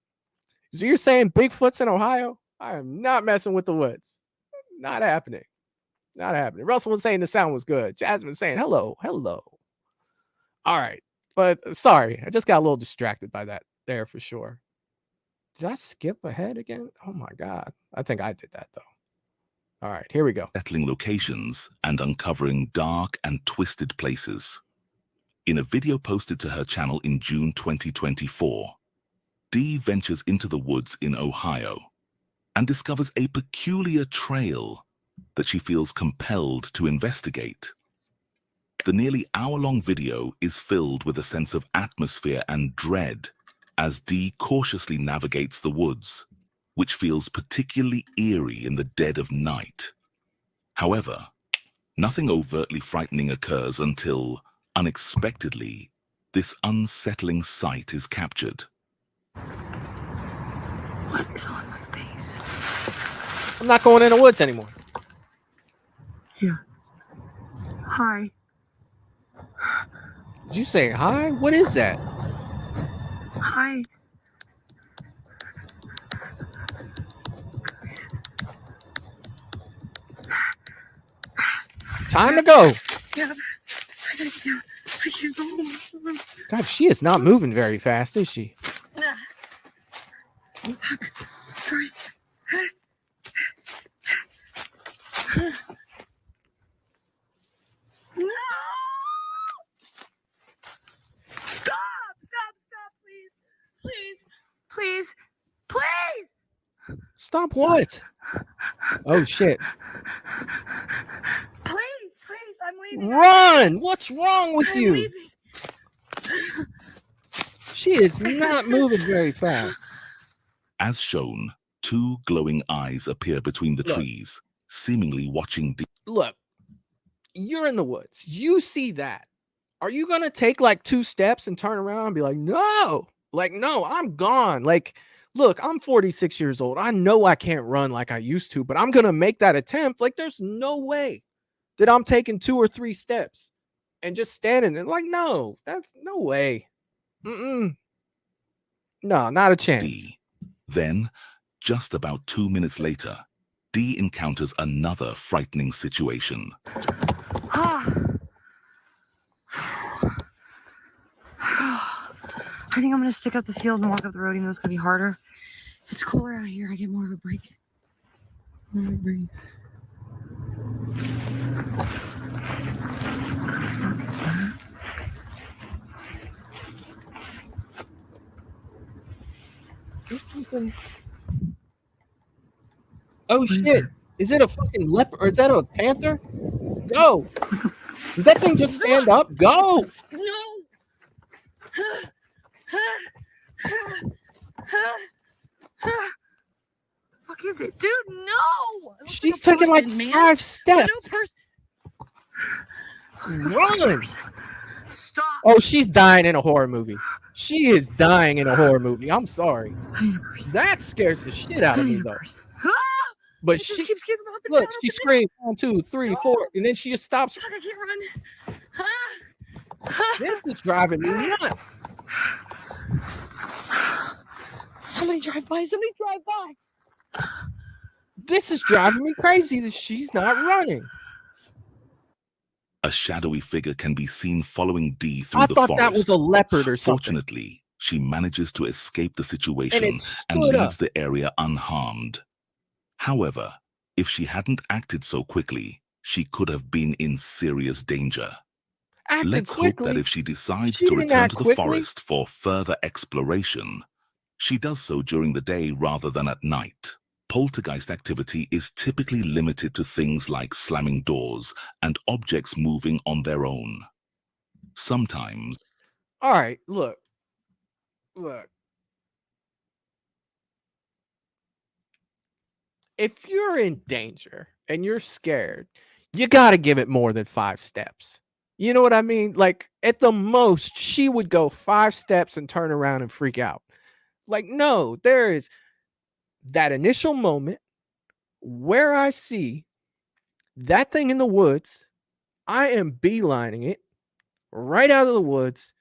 So you're saying Bigfoot's in Ohio? I am not messing with the woods. Not happening. Not happening. Russell was saying the sound was good. Jasmine saying hello. Hello. All right. But sorry, I just got a little distracted by that there for sure. Did I skip ahead again? Oh my God. I think I did that though. All right, here we go. Settling locations and uncovering dark and twisted places. In a video posted to her channel in June 2024, Dee ventures into the woods in Ohio and discovers a peculiar trail that she feels compelled to investigate. The nearly hour-long video is filled with a sense of atmosphere and dread as Dee cautiously navigates the woods, which feels particularly eerie in the dead of night. However, nothing overtly frightening occurs until, unexpectedly, this unsettling sight is captured. What is on my face? I'm not going in the woods anymore. Here. Hi. Did you say hi? What is that? Hi. Time to go. Yeah. I gotta get down. I can't go home. God, she is not moving very fast, is she? Sorry. No! Stop! Stop, please. Please. Stop what? Oh shit. Please, I'm leaving. Run! What's wrong with I'm you? leaving. She is not moving very fast. As shown, two glowing eyes appear between the Look. trees, seemingly watching Dee. Look, you're in the woods. You see that. Are you going to take like 2 steps and turn around and be like, no, I'm gone. Like, look, I'm 46 years old. I know I can't run like I used to, but I'm going to make that attempt. Like, there's no way that I'm taking 2 or 3 steps and just standing there. Like, no, that's no way. No, not a chance. Dee. Then, just about 2 minutes later, Dee encounters another frightening situation. I think I'm gonna stick up the field and walk up the road, even though it's gonna be harder. It's cooler out here. I get more of a break. Let me breathe. Oh shit. Is it a fucking leopard or is that a panther? Go. Did that thing just stand up? Go. No. Fuck is it, dude? No. She's taking like 5 steps. No Run. Stop. Oh, she's dying in a horror movie. She is dying in a horror movie. I'm sorry. That scares the shit out of me though. But It she just keeps getting up and look, down. she screams 1, 2, 3, 4, and then she just stops. Fuck, I can't run. This is driving me nuts. Somebody drive by. This is driving me crazy that she's not running. A shadowy figure can be seen following Dee through I the thought forest. that was a leopard or something. Fortunately, she manages to escape the situation And and it stood leaves up. the area unharmed. However, if she hadn't acted so quickly, she could have been in serious danger. Acted Let's quickly. hope that if she decides She to didn't return act to the quickly. forest for further exploration, she does so during the day rather than at night. Poltergeist activity is typically limited to things like slamming doors and objects moving on their own. Sometimes, All right, look. If you're in danger and you're scared, you got to give it more than 5 steps. You know what I mean? Like at the most, she would go 5 steps and turn around and freak out. Like, no, there is that initial moment where I see that thing in the woods. I am beelining it right out of the woods,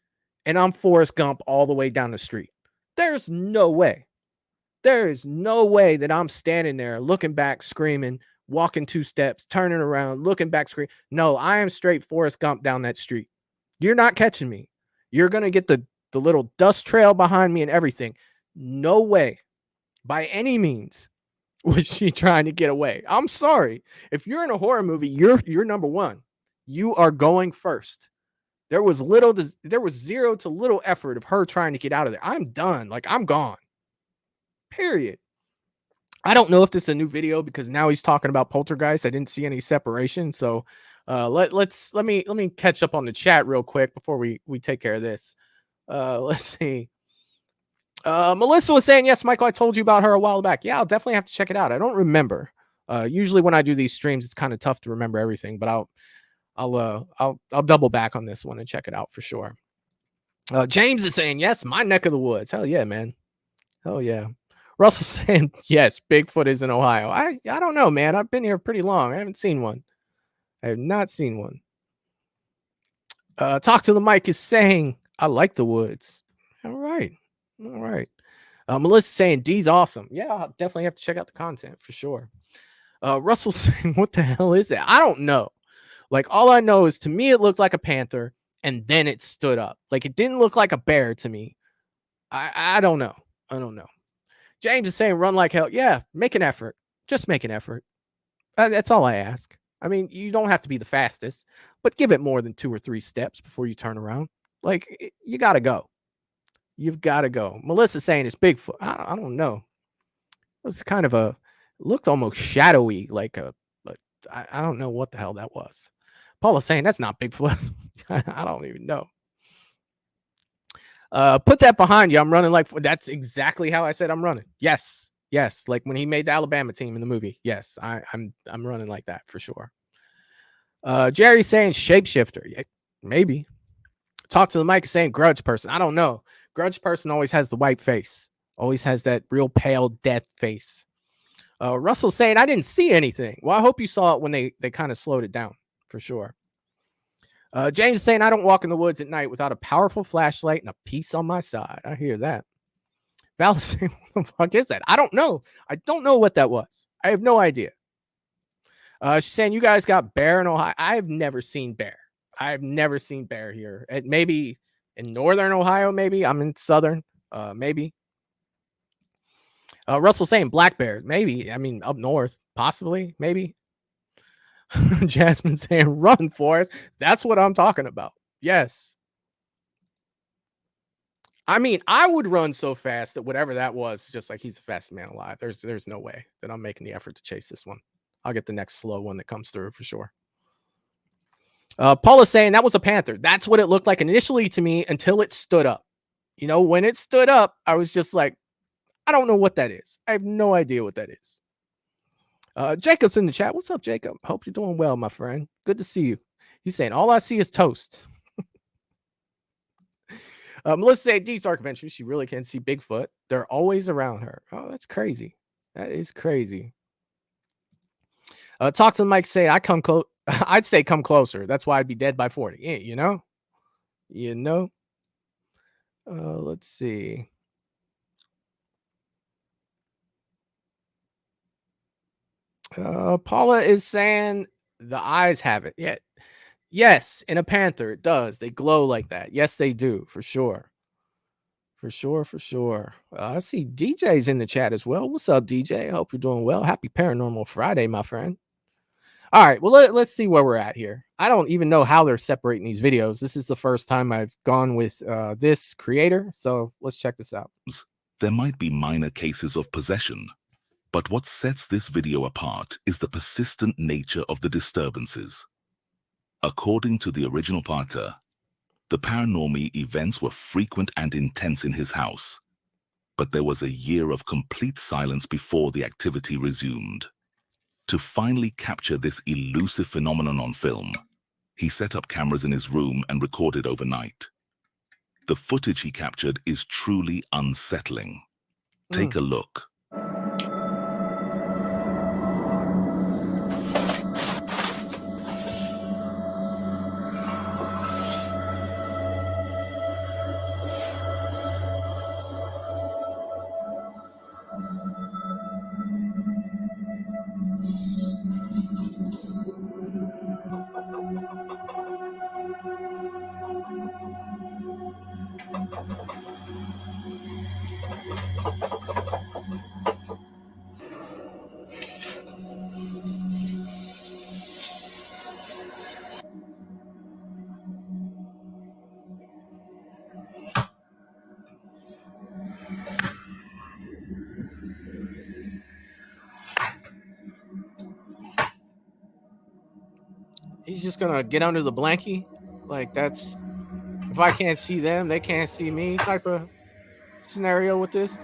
and I'm Forrest Gump all the way down the street. There's no way. There is no way that I'm standing there looking back, screaming, walking 2 steps, turning around, looking back, screaming. No, I am straight Forrest Gump down that street. You're not catching me. You're going to get the little dust trail behind me and everything. No way. by any means was she trying to get away. I'm sorry. If you're in a horror movie, you're number one. You are going first. There was zero to little effort of her trying to get out of there. I'm done. Like, I'm gone. Period. I don't know if this is a new video because now he's talking about Poltergeist. I didn't see any separation. So let me catch up on the chat real quick before we take care of this. Let's see. Melissa was saying, yes, Michael, I told you about her a while back. Yeah, I'll definitely have to check it out. I don't remember. Usually when I do these streams, it's kind of tough to remember everything, but I'll double back on this one and check it out for sure. James is saying, yes, my neck of the woods. Hell yeah, man. Hell yeah. Russell's saying, yes, Bigfoot is in Ohio. I don't know, man. I've been here pretty long. I haven't seen one. I have not seen one. Talk to the mic is saying, I like the woods. All right. All right. Melissa's saying, D's awesome. Yeah, I'll definitely have to check out the content for sure. Russell's saying, what the hell is it? I don't know. Like, all I know is to me, it looked like a panther and then it stood up. Like, it didn't look like a bear to me. I don't know. I don't know. James is saying, run like hell. Yeah, make an effort. Just make an effort. That's all I ask. I mean, you don't have to be the fastest, but give it more than 2 or 3 steps before you turn around. Like, you got to go. You've got to go. Melissa saying it's Bigfoot. I don't know. It was kind of looked almost shadowy, like I don't know what the hell that was. Paula's saying that's not Bigfoot. I don't even know. Put that behind you. I'm running like that's exactly how I said I'm running. Yes, like when he made the Alabama team in the movie. Yes, I'm running like that for sure. Jerry's saying shapeshifter. Yeah, maybe. Talk to the mic saying grudge person. I don't know. Grudge person always has the white face. Always has that real pale death face. Russell's saying I didn't see anything. Well, I hope you saw it when they kind of slowed it down for sure. James is saying I don't walk in the woods at night without a powerful flashlight and a piece on my side. I hear that. Val is saying, what the fuck is that? I don't know. I don't know what that was. I have no idea. She's saying you guys got bear in Ohio. I've never seen bear. I've never seen bear here. Maybe in northern Ohio, maybe. I'm in southern, maybe. Russell saying black bear. Maybe. I mean, up north, possibly, maybe. Jasmine saying run, Forrest. That's what I'm talking about. Yes. I mean, I would run so fast that whatever that was, just like he's the fastest man alive. There's no way that I'm making the effort to chase this one. I'll get the next slow one that comes through for sure. Paula's saying that was a panther. That's what it looked like initially to me until it stood up. You know, when it stood up, I was just like, I don't know what that is. I have no idea what that is. Jacob's in the chat. What's up, Jacob? Hope you're doing well, my friend. Good to see you. He's saying, all I see is toast. Melissa said, Dee's Ark Adventure. She really can see Bigfoot. They're always around her. Oh, that's crazy. That is crazy. Talk to the mic. Say, I'd say come closer. That's why I'd be dead by 40. Yeah, you know? You know? Let's see. Paula is saying the eyes have it. Yeah. Yes, in a panther, it does. They glow like that. Yes, they do, for sure. For sure. I see DJ's in the chat as well. What's up, DJ? I hope you're doing well. Happy Paranormal Friday, my friend. All right, well, let's see where we're at here. I don't even know how they're separating these videos. This is the first time I've gone with this creator, so let's check this out. There might be minor cases of possession, but what sets this video apart is the persistent nature of the disturbances. According to the original parter, the paranormal events were frequent and intense in his house, but there was a year of complete silence before the activity resumed. To finally capture this elusive phenomenon on film, he set up cameras in his room and recorded overnight. The footage he captured is truly unsettling. Take a look. He's just gonna get under the blankie. Like that's if I can't see them, they can't see me type of scenario with this.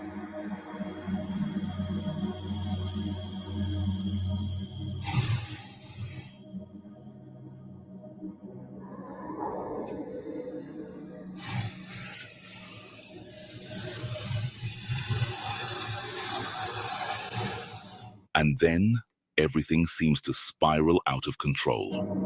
And then everything seems to spiral out of control.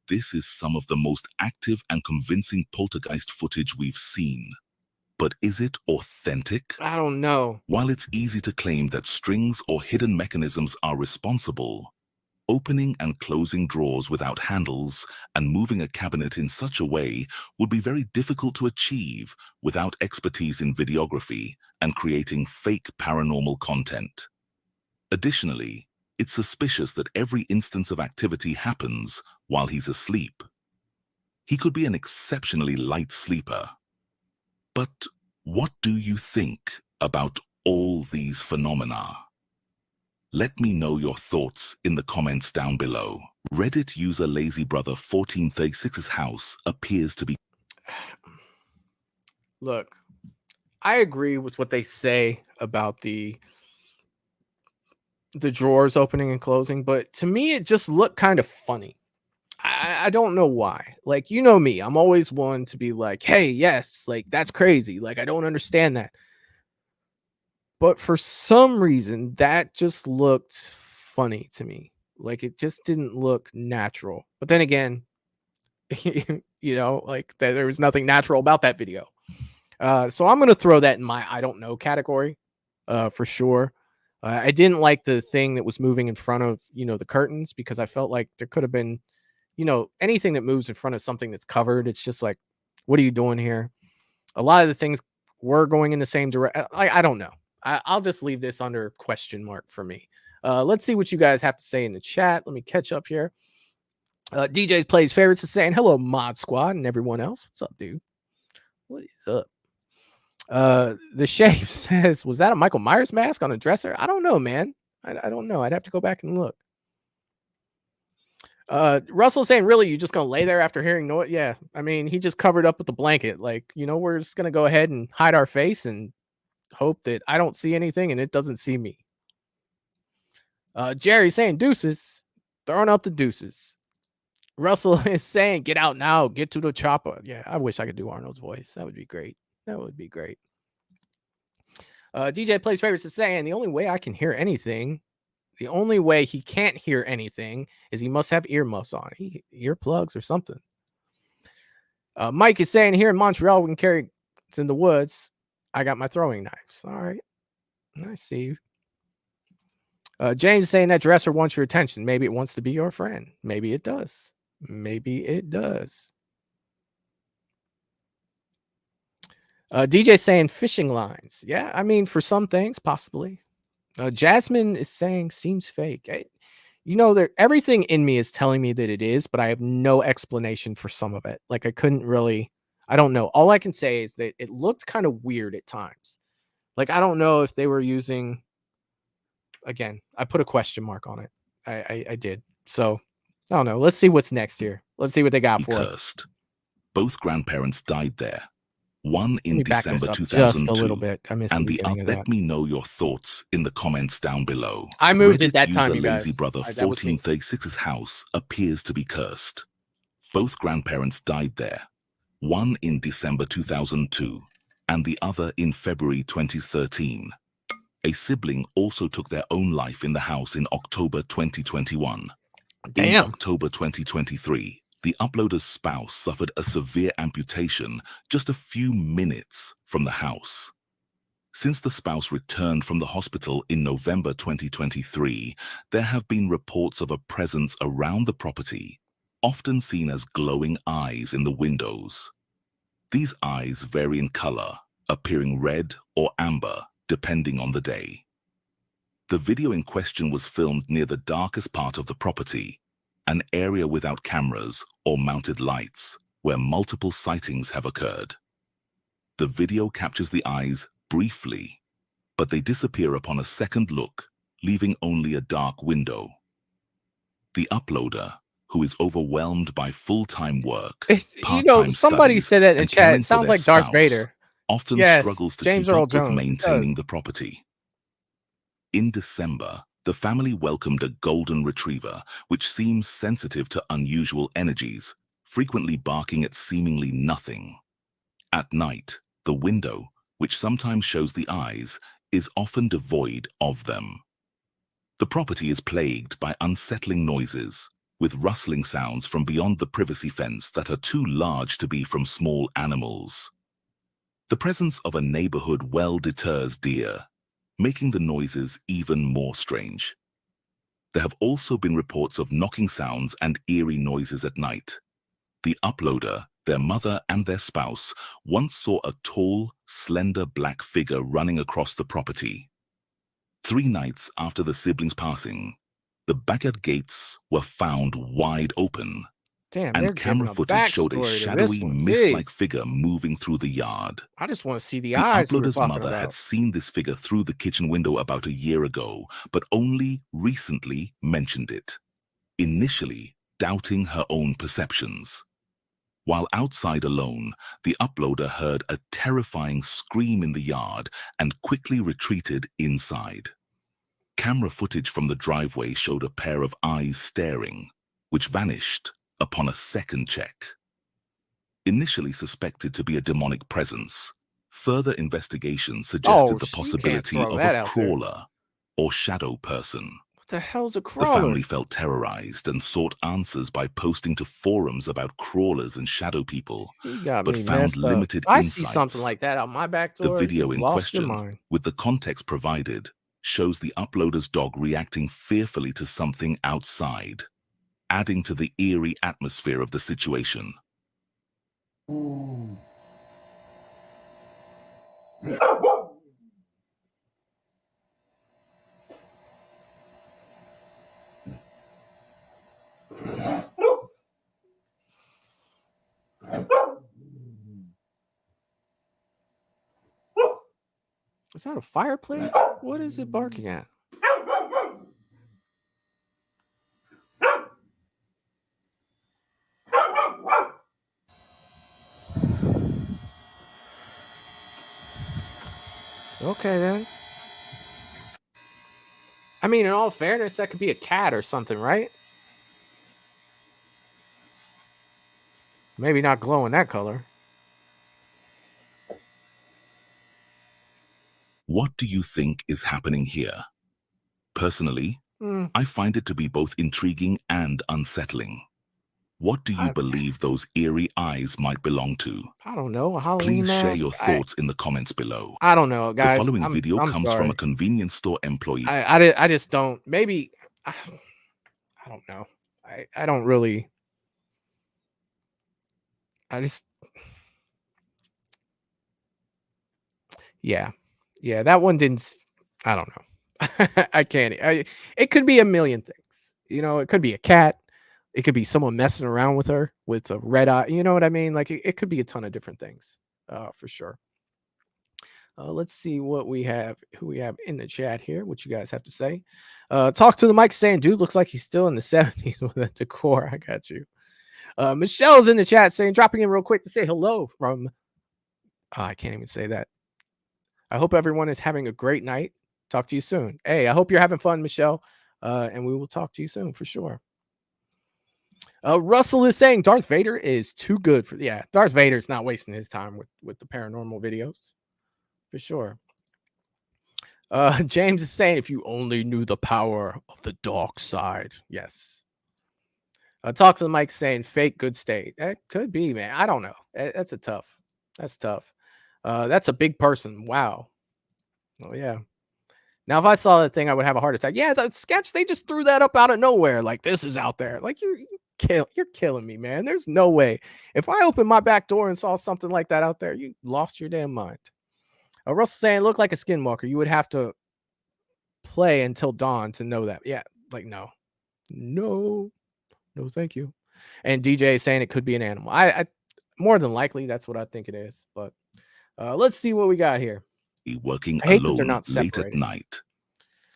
This is some of the most active and convincing poltergeist footage we've seen. But is it authentic? I don't know. While it's easy to claim that strings or hidden mechanisms are responsible, opening and closing drawers without handles and moving a cabinet in such a way would be very difficult to achieve without expertise in videography and creating fake paranormal content. Additionally, it's suspicious that every instance of activity happens while he's asleep. He could be an exceptionally light sleeper. But what do you think about all these phenomena? Let me know your thoughts in the comments down below. Reddit user LazyBrother1436's house appears to be... Look, I agree with what they say about the drawers opening and closing, but to me, it just looked kind of funny. I don't know why. Like, you know me, I'm always one to be like, hey, yes, like that's crazy. Like, I don't understand that. But for some reason, that just looked funny to me. Like, it just didn't look natural. But then again, you know, like there was nothing natural about that video. So I'm going to throw that in my I don't know category for sure. I didn't like the thing that was moving in front of, you know, the curtains, because I felt like there could have been, you know, anything that moves in front of something that's covered. It's just like, what are you doing here? A lot of the things were going in the same direction. I don't know. I'll just leave this under question mark for me. Let's see what you guys have to say in the chat. Let me catch up here. DJ Plays Favorites is saying, hello, Mod Squad and everyone else. What's up, dude? What is up? The Shape says, was that a Michael Myers mask on a dresser? I don't know, man. I don't know. I'd have to go back and look. Russell saying, really, you just gonna lay there after hearing noise? Yeah, I mean, he just covered up with the blanket. Like, you know, we're just gonna go ahead and hide our face and hope that I don't see anything and it doesn't see me. Jerry saying, deuces, throwing up the deuces. Russell is saying, get out now, get to the chopper. Yeah, I wish I could do Arnold's voice. That would be great. That would be great. DJ Plays Favorites is saying, the only way I can hear anything, the only way he can't hear anything is he must have earmuffs on. Earplugs or something. Mike is saying, here in Montreal, we can carry it's in the woods. I got my throwing knives. All right. I see you. James is saying that dresser wants your attention. Maybe it wants to be your friend. Maybe it does. Maybe it does. DJ saying fishing lines. Yeah, I mean, for some things, possibly. Jasmine is saying seems fake. You know, everything in me is telling me that it is, but I have no explanation for some of it. Like, I couldn't really, I don't know. All I can say is that it looked kind of weird at times. Like, I don't know if they were using, again, I put a question mark on it. I did. So, I don't know. Let's see what's next here. Let's see what they got for us. Both grandparents died there. One in December 2002, just a little bit. I missed and the beginning of that. Let me know your thoughts in the comments down below. I moved Reddit it that time, user you guys. Lazy Brother 1436's house appears to be cursed. Both grandparents died there. One in December 2002, and the other in February 2013. A sibling also took their own life in the house in October 2021. In Damn. October 2023, the uploader's spouse suffered a severe amputation just a few minutes from the house. Since the spouse returned from the hospital in November 2023, there have been reports of a presence around the property, often seen as glowing eyes in the windows. These eyes vary in color, appearing red or amber, depending on the day. The video in question was filmed near the darkest part of the property, an area without cameras or mounted lights, where multiple sightings have occurred. The video captures the eyes briefly, but they disappear upon a second look, leaving only a dark window. The uploader, who is overwhelmed by full-time work, part-time somebody studies, said that in and chat. caring It for sounds their like Darth spouse, Vader. often Yes, struggles to James keep Earl up with Jones. maintaining It the property. In December, the family welcomed a golden retriever, which seems sensitive to unusual energies, frequently barking at seemingly nothing. At night, the window, which sometimes shows the eyes, is often devoid of them. The property is plagued by unsettling noises, with rustling sounds from beyond the privacy fence that are too large to be from small animals. The presence of a neighborhood well deters deer, making the noises even more strange. There have also been reports of knocking sounds and eerie noises at night. The uploader, their mother, and their spouse once saw a tall, slender black figure running across the property. 3 nights after the siblings' passing, the backyard gates were found wide open, Damn, they're and camera giving a footage showed a backstory to this shadowy, one. mist-like Jeez. figure moving through the yard. I just want to see the The eyes we were uploader's talking mother about. had seen this figure through the kitchen window about a year ago, but only recently mentioned it, initially doubting her own perceptions. While outside alone, the uploader heard a terrifying scream in the yard and quickly retreated inside. Camera footage from the driveway showed a pair of eyes staring, which vanished upon a second check. Initially suspected to be a demonic presence, further investigation suggested the You can't possibility throw of that a out there. crawler or shadow person. What the hell's a The crawler? family felt terrorized and sought answers by posting to forums about crawlers and shadow people, You got but me found messed up. limited I see something insights. like that on my back The door. video You in lost your question, mind. with the context provided, shows the uploader's dog reacting fearfully to something outside, adding to the eerie atmosphere of the situation. Is that a fireplace? What is it barking at? Okay, then. I mean, in all fairness, that could be a cat or something, right? Maybe not glowing that color. What do you think is happening here? Personally, I find it to be both intriguing and unsettling. What do you believe those eerie eyes might belong to? I don't know. A Halloween Please share mask? your thoughts in the comments below. I don't know, The guys. following video I'm comes sorry. from a convenience store employee. I just don't. Maybe I don't know. I don't really. Yeah, that one didn't. I don't know. I can't. It could be a million things. You know, it could be a cat. It could be someone messing around with her with a red eye. You know what I mean? Like it could be a ton of different things, for sure. Let's see what we have, who we have in the chat here, what you guys have to say. Talk to the mic saying, dude looks like he's still in the 70s with that decor. I got you. Michelle's in the chat saying, dropping in real quick to say hello from, I can't even say that. I hope everyone is having a great night. Talk to you soon. Hey, I hope you're having fun, Michelle. And we will talk to you soon for sure. Russell is saying Darth Vader is too good for, Darth Vader's not wasting his time with the paranormal videos. For sure. James is saying, if you only knew the power of the dark side. Yes. Talk to the mic saying fake good state. That could be, man. I don't know. That's tough. That's tough. That's a big person. Wow. Oh yeah. Now, if I saw that thing, I would have a heart attack. Yeah, the sketch, they just threw that up out of nowhere. Like, this is out there. Like, you're killing me, man. There's no way. If I opened my back door and saw something like that out there, you lost your damn mind. Russell saying, look like a skinwalker. You would have to play until dawn to know that. Yeah, like, no, thank you. And DJ is saying it could be an animal. I more than likely, that's what I think it is. But let's see what we got here. Working I hate that they're alone not late at separated. night.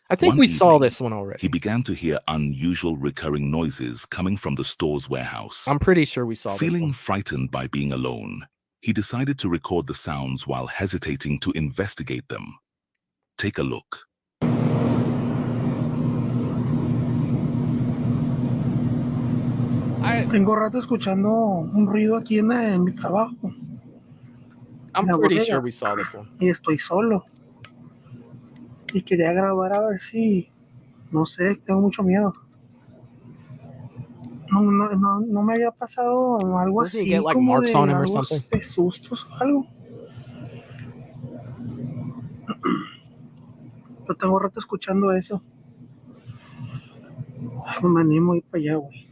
I think One we saw evening, this one already. He began to hear unusual recurring noises coming from the store's warehouse. I'm pretty sure we saw this Feeling one. frightened by being alone, he decided to record the sounds while hesitating to investigate them. Take a look. Tengo rato escuchando un ruido aquí en mi trabajo. I'm pretty sure we saw this one. Y estoy solo. Y quería grabar a ver si, no sé, tengo mucho miedo. No me había pasado algo Doesn't he así get, like, como marks de on him or algo something? de sustos o algo. Yo tengo rato escuchando eso. No me animo a ir para allá, güey.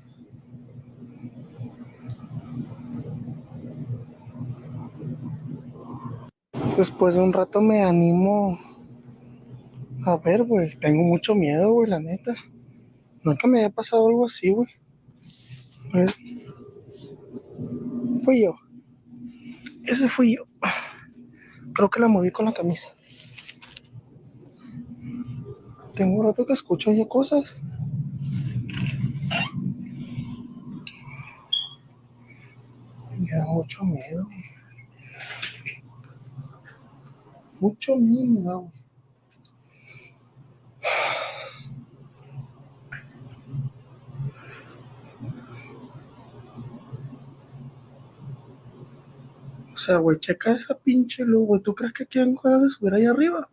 Después de un rato me animo a ver, güey. Tengo mucho miedo, güey, la neta. Nunca me había pasado algo así, güey. A ver. Fui yo. Ese fui yo. Creo que la moví con la camisa. Tengo un rato que escucho ya cosas. Me da mucho miedo, güey. Mucho miedo me da, güey. O sea, güey, checa esa pinche luz, güey. ¿Tú crees que quieren ganas de subir ahí arriba?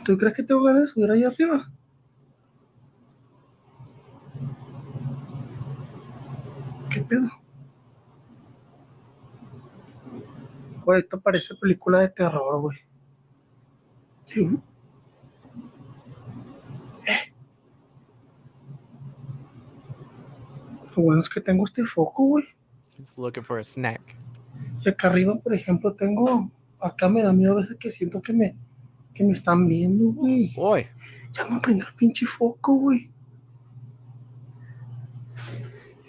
¿Tú crees que tengo ganas de subir ahí arriba? ¿Qué pedo? Güey, esto parece película de terror, güey. Sí. Lo bueno es que tengo este foco, güey. Just looking for a snack. Y acá arriba, por ejemplo, tengo... Acá me da miedo a veces que siento que me están viendo, güey. Boy. Ya me prendió el pinche foco, güey.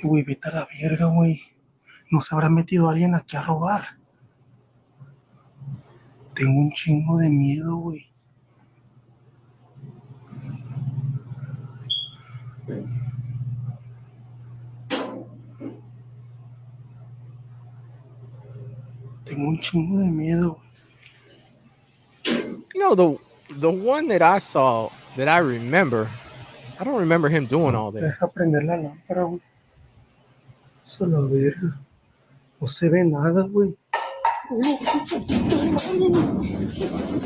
Güey, vete a la verga, güey. No se habrá metido alguien aquí a robar. Tengo un chingo de miedo, güey. Tengo un chingo de miedo. You know, the one that I saw that I remember, I don't remember him doing all this. Deja prender la lámpara, güey. Eso la verga. No se ve nada, güey.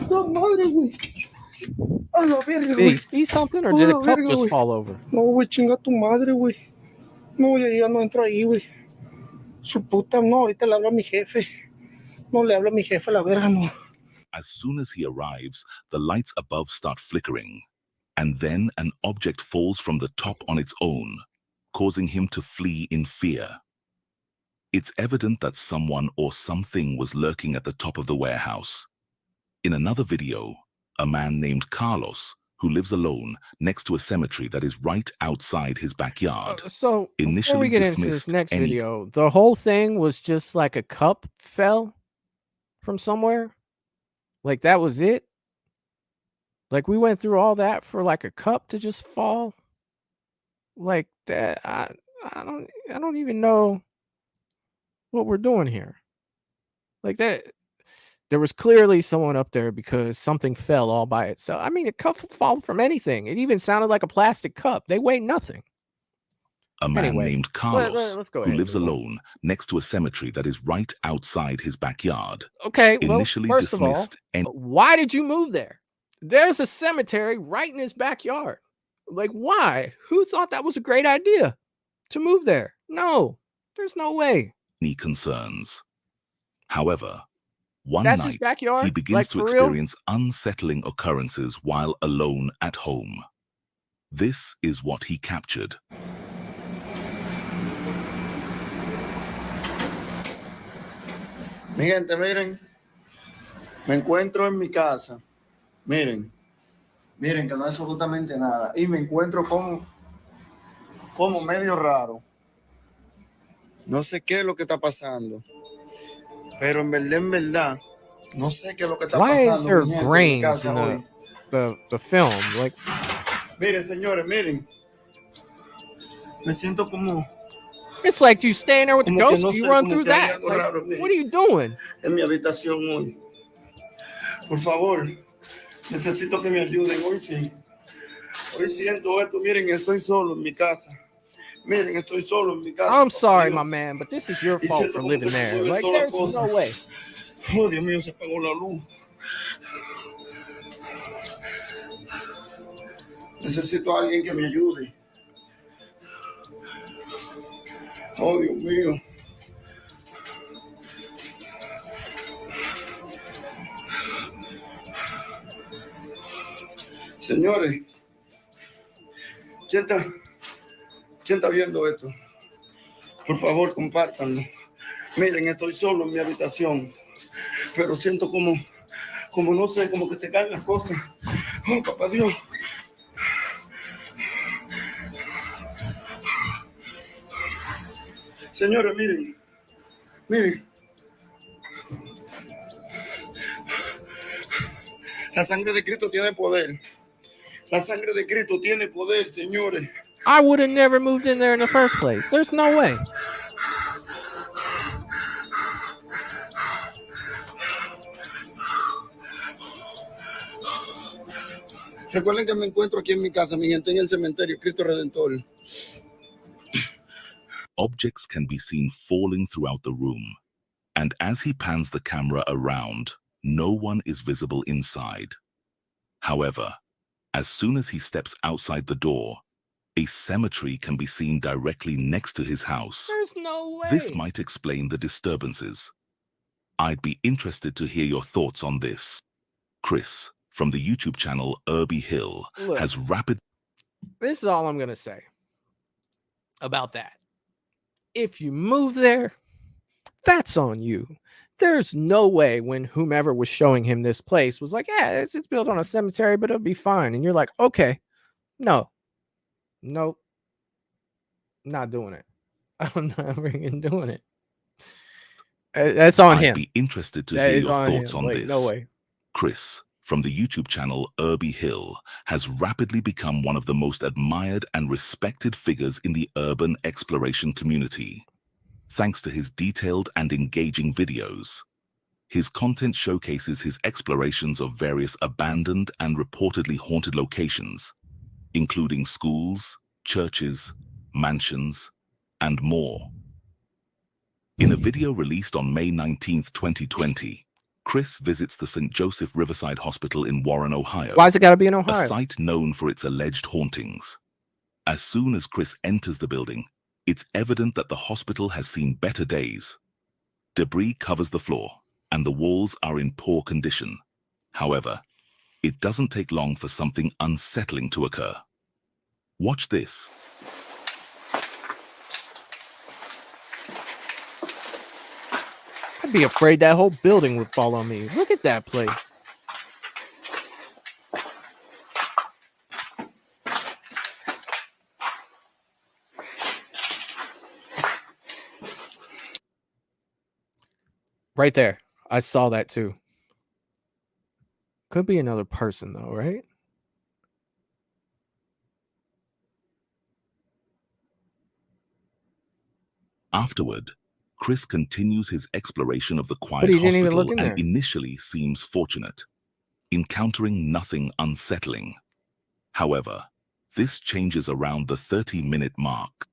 No, madre, güey. A la verga, Did güey. he see something or did a cup just fall over? No, güey, chinga tu madre, güey. No, ya no entro ahí, güey. Su puta, no, ahorita le hablo a mi jefe. No le hablo a mi jefe, a la verga, no. As soon as he arrives, the lights above start flickering, and then an object falls from the top on its own, causing him to flee in fear. It's evident that someone or something was lurking at the top of the warehouse. In another video, a man named Carlos, who lives alone next to a cemetery that is right outside his backyard, So before we initially get into dismissed this next any video, the whole thing was just like a cup fell from somewhere. Like that was it. Like we went through all that for like a cup to just fall. Like that, I don't even know what we're doing here. Like that, there was clearly someone up there because something fell all by itself. I mean, a cup fall from anything. It even sounded like a plastic cup. They weigh nothing. a man Anyway, named Carlos, let's go who ahead lives and move on. alone next to a cemetery that is right outside his backyard. Okay, well, Initially first of all, dismissed and why did you move there? There's a cemetery right in his backyard. Like, why? Who thought that was a great idea to move there? No, there's no way. any concerns. However, one That's his night backyard? he begins Like, to for real? experience unsettling occurrences while alone at home. This is what he captured. Mi gente, miren, me encuentro en mi casa. Miren que no hay absolutamente nada. Y me encuentro como medio raro. No sé qué es lo que está pasando. Pero en verdad, no sé qué es lo que está Why is pasando, there mi gente, en mi grains casa in hoy. the film? Like, Miren, señores, miren. Me siento como... it's like you staying there with the Como que ghost, no you sé, run como through que hay that. algo Like, raro what are you doing? en mi habitación hoy. Por favor, necesito que me ayuden. Hoy siento esto. Miren, estoy solo en mi casa. Miren, estoy solo en mi casa. I'm sorry, Dios. my man, but this is your Y fault siento for como living que se there. mueve Like, toda la there's cosa. no way. Oh, Dios mío, se apagó la luz. Necesito a alguien que me ayude. Oh, Dios mío. Señores, ¿quién está viendo esto? Por favor, compártanlo. Miren, estoy solo en mi habitación, pero siento como no sé, como que se caen las cosas. Oh, papá Dios. Señores, miren. La sangre de Cristo tiene poder. La sangre de Cristo tiene poder, señores. I would have never moved in there in the first place. There's no way. Recuerden que me encuentro aquí en mi casa, mi gente, en el cementerio Cristo Redentor. Objects can be seen falling throughout the room, and as he pans the camera around, no one is visible inside. However, as soon as he steps outside the door, a cemetery can be seen directly next to his house. There's no way. This might explain the disturbances. I'd be interested to hear your thoughts on this. Chris, from the YouTube channel Irby Hill, Look, has rapid... This is all I'm going to say about that. If you move there, that's on you. There's no way when whomever was showing him this place was like, yeah, it's built on a cemetery, but it'll be fine. And you're like, okay, nope, not doing it. I'm not freaking doing it. That's on him. I'd be interested to hear your thoughts on this. No way. Chris, from the YouTube channel Irby Hill, has rapidly become one of the most admired and respected figures in the urban exploration community. Thanks to his detailed and engaging videos. His content showcases his explorations of various abandoned and reportedly haunted locations, including schools, churches, mansions, and more. In a video released on May 19, 2020, Chris visits the St. Joseph Riverside Hospital in Warren, Ohio. Why's it got to be in Ohio? A site known for its alleged hauntings. As soon as Chris enters the building, it's evident that the hospital has seen better days. Debris covers the floor, and the walls are in poor condition. However, it doesn't take long for something unsettling to occur. Watch this. I'd be afraid that whole building would fall on me. Look at that place. Right there. I saw that too. Could be another person though, right? Afterward, Chris continues his exploration of the But quiet he didn't even look hospital in and there. initially seems fortunate, encountering nothing unsettling. However, this changes around the 30-minute mark.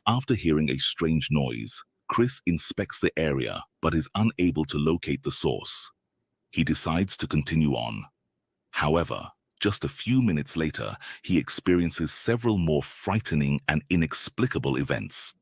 After hearing a strange noise, Chris inspects the area but is unable to locate the source. He decides to continue on. However, just a few minutes later, he experiences several more frightening and inexplicable events.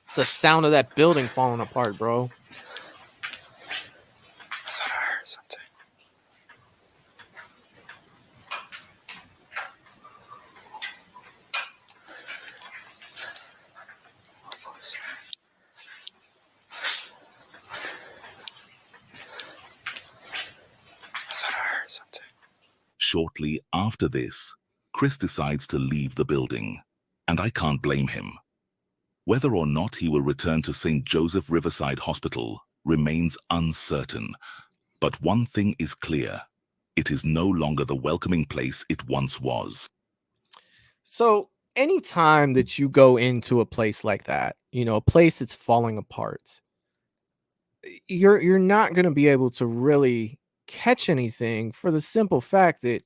It's the sound of that building falling apart, bro. I thought I heard something. I thought I heard something. Shortly after this, Chris decides to leave the building, and I can't blame him. Whether or not he will return to St. Joseph Riverside Hospital remains uncertain, but one thing is clear: it is no longer the welcoming place it once was. So anytime that you go into a place like that, you know, a place that's falling apart, you're not going to be able to really catch anything, for the simple fact that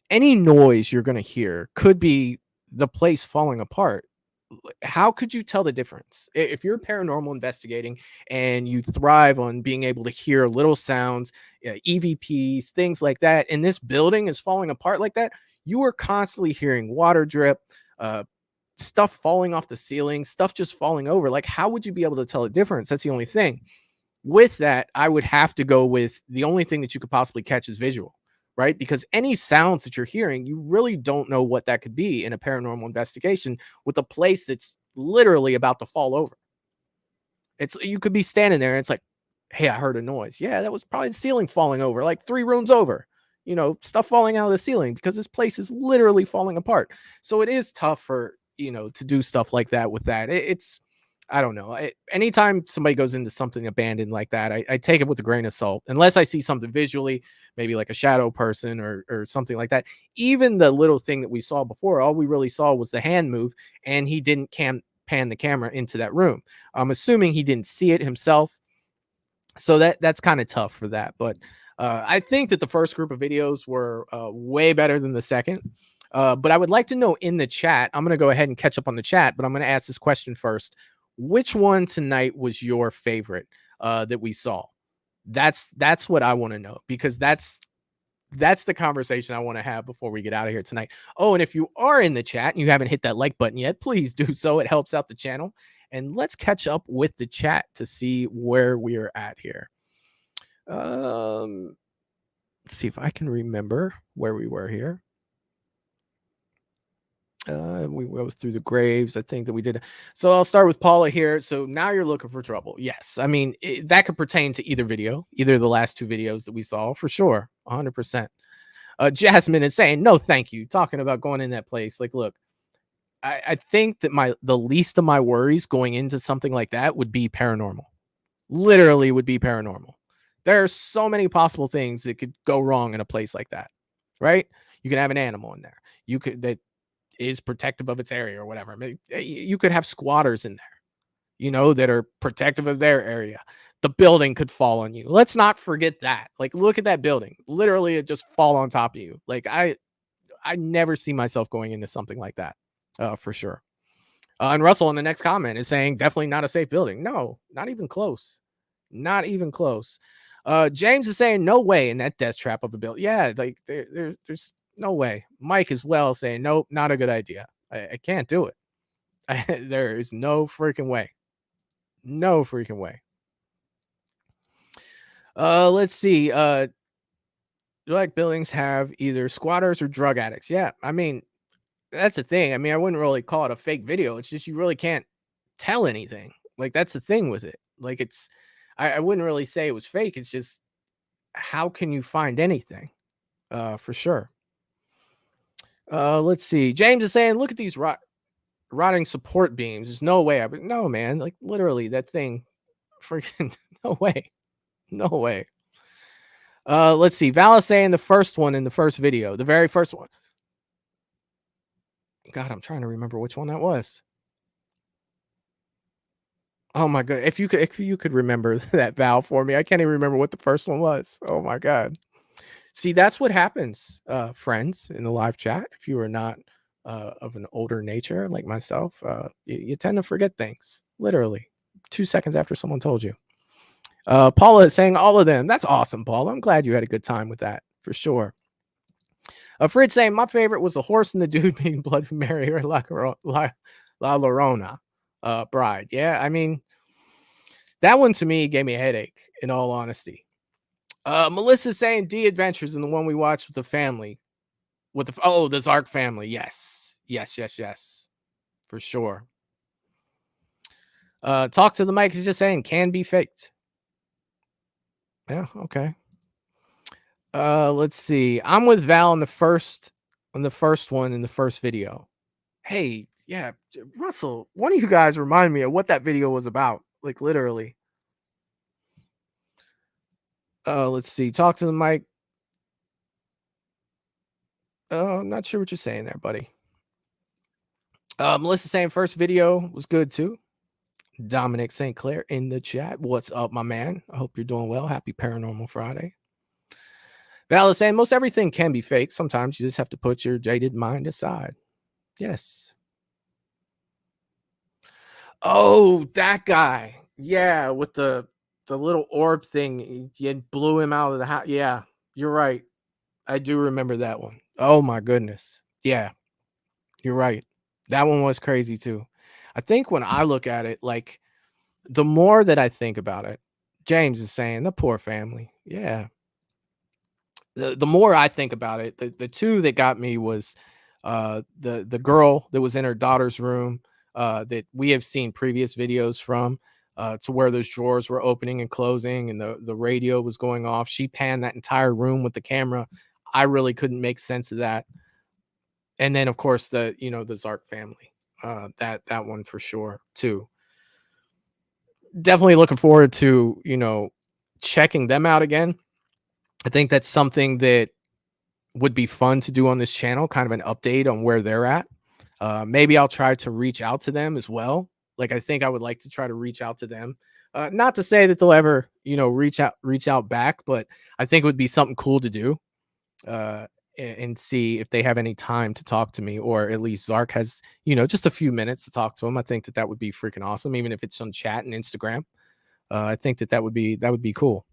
any noise you're going to hear could be the place falling apart. How could you tell the difference? If you're paranormal investigating and you thrive on being able to hear little sounds, EVPs, things like that, and this building is falling apart like that, you are constantly hearing water drip, stuff falling off the ceiling, stuff just falling over. Like, how would you be able to tell a difference? That's the only thing. With that, I would have to go with the only thing that you could possibly catch is visual, right? Because any sounds that you're hearing, you really don't know what that could be in a paranormal investigation with a place that's literally about to fall over. You could be standing there and it's like, hey, I heard a noise. Yeah, that was probably the ceiling falling over, like 3 rooms over. You know, stuff falling out of the ceiling because this place is literally falling apart. So it is tough for, you know, to do stuff like that with that. It's I don't know. Anytime somebody goes into something abandoned like that, I take it with a grain of salt, unless I see something visually, maybe like a shadow person or something like that. Even the little thing that we saw before, all we really saw was the hand move, and he didn't pan the camera into that room. I'm assuming he didn't see it himself. So that's kind of tough for that. But I think that the first group of videos were way better than the second. But I would like to know in the chat, I'm going to go ahead and catch up on the chat, but I'm going to ask this question first. Which one tonight was your favorite that we saw? That's what I want to know, because that's the conversation I want to have before we get out of here tonight. Oh, and if you are in the chat and you haven't hit that like button yet, please do so. It helps out the channel. And let's catch up with the chat to see where we are at here. Let's see if I can remember where we were here. We was through the graves. I think that we did. So I'll start with Paula here. So now you're looking for trouble. Yes. I mean, that could pertain to either video, either of the last 2 videos that we saw, for sure. 100%. Jasmine is saying, no, thank you. Talking about going in that place. Like, look, I think that the least of my worries going into something like that would be paranormal. Literally would be paranormal. There are so many possible things that could go wrong in a place like that, right? You can have an animal in there. That is protective of its area or whatever. I mean, you could have squatters in there, you know, that are protective of their area. The building could fall on you. Let's not forget that. Like, look at that building. Literally, it just fall on top of you. Like, I never see myself going into something like that, for sure. And Russell in the next comment is saying, definitely not a safe building. No, not even close. Not even close. James is saying no way in that death trap of a bill. Yeah, like there's no way. Mike as well saying nope, not a good idea. I can't do it. There is no freaking way. No freaking way. Let's see. Like buildings have either squatters or drug addicts. Yeah, I mean, that's the thing. I mean, I wouldn't really call it a fake video. It's just you really can't tell anything. Like that's the thing with it. Like it's, I wouldn't really say it was fake. It's just how can you find anything? For sure. Let's see. James is saying, look at these rotting support beams. There's no way. No, man. Like literally, that thing. Freaking no way. No way. Let's see. Val is saying the first one in the first video, the very first one. God, I'm trying to remember which one that was. Oh my god! If you could remember that, Val, for me, I can't even remember what the first one was. Oh my god! See, that's what happens, friends in the live chat. If you are not of an older nature like myself, you tend to forget things. Literally, 2 seconds after someone told you. Paula is saying all of them. That's awesome, Paula. I'm glad you had a good time with that for sure. Fritz saying my favorite was the horse and the dude being Bloody Mary or La Llorona bride. Yeah, I mean, that one to me gave me a headache, in all honesty. Melissa's saying D Adventures and the one we watched with the family. With the Zark family. Yes. For sure. Talk to the mic is just saying can be faked. Yeah, okay. Let's see. I'm with Val on the first one in the first video. Hey, yeah, Russell, one of you guys remind me of what that video was about. Like literally. Let's see. Talk to the mic. I'm not sure what you're saying there, buddy. Melissa saying first video was good too. Dominic St. Clair in the chat. What's up, my man? I hope you're doing well. Happy Paranormal Friday. Val is saying most everything can be fake. Sometimes you just have to put your jaded mind aside. Yes. Oh, that guy. Yeah, with the little orb thing. You blew him out of the house. Yeah, you're right. I do remember that one. Oh my goodness. Yeah, you're right. That one was crazy too. I think when I look at it, like the more that I think about it, James is saying the poor family. Yeah. The more I think about it, the two that got me was the girl that was in her daughter's room that we have seen previous videos from to where those drawers were opening and closing and the radio was going off. She panned that entire room with the camera. I really couldn't make sense of that. And then of course the Zark family. That one for sure too. Definitely looking forward to checking them out again. I think that's something that would be fun to do on this channel, kind of an update on where they're at. Maybe I'll try to reach out to them as well. Like I think I would like to try to reach out to them. Not to say that they'll ever, reach out back, but I think it would be something cool to do. And see if they have any time to talk to me, or at least Zark has, just a few minutes to talk to them. I think that would be freaking awesome, even if it's on chat and Instagram. I think that would be cool,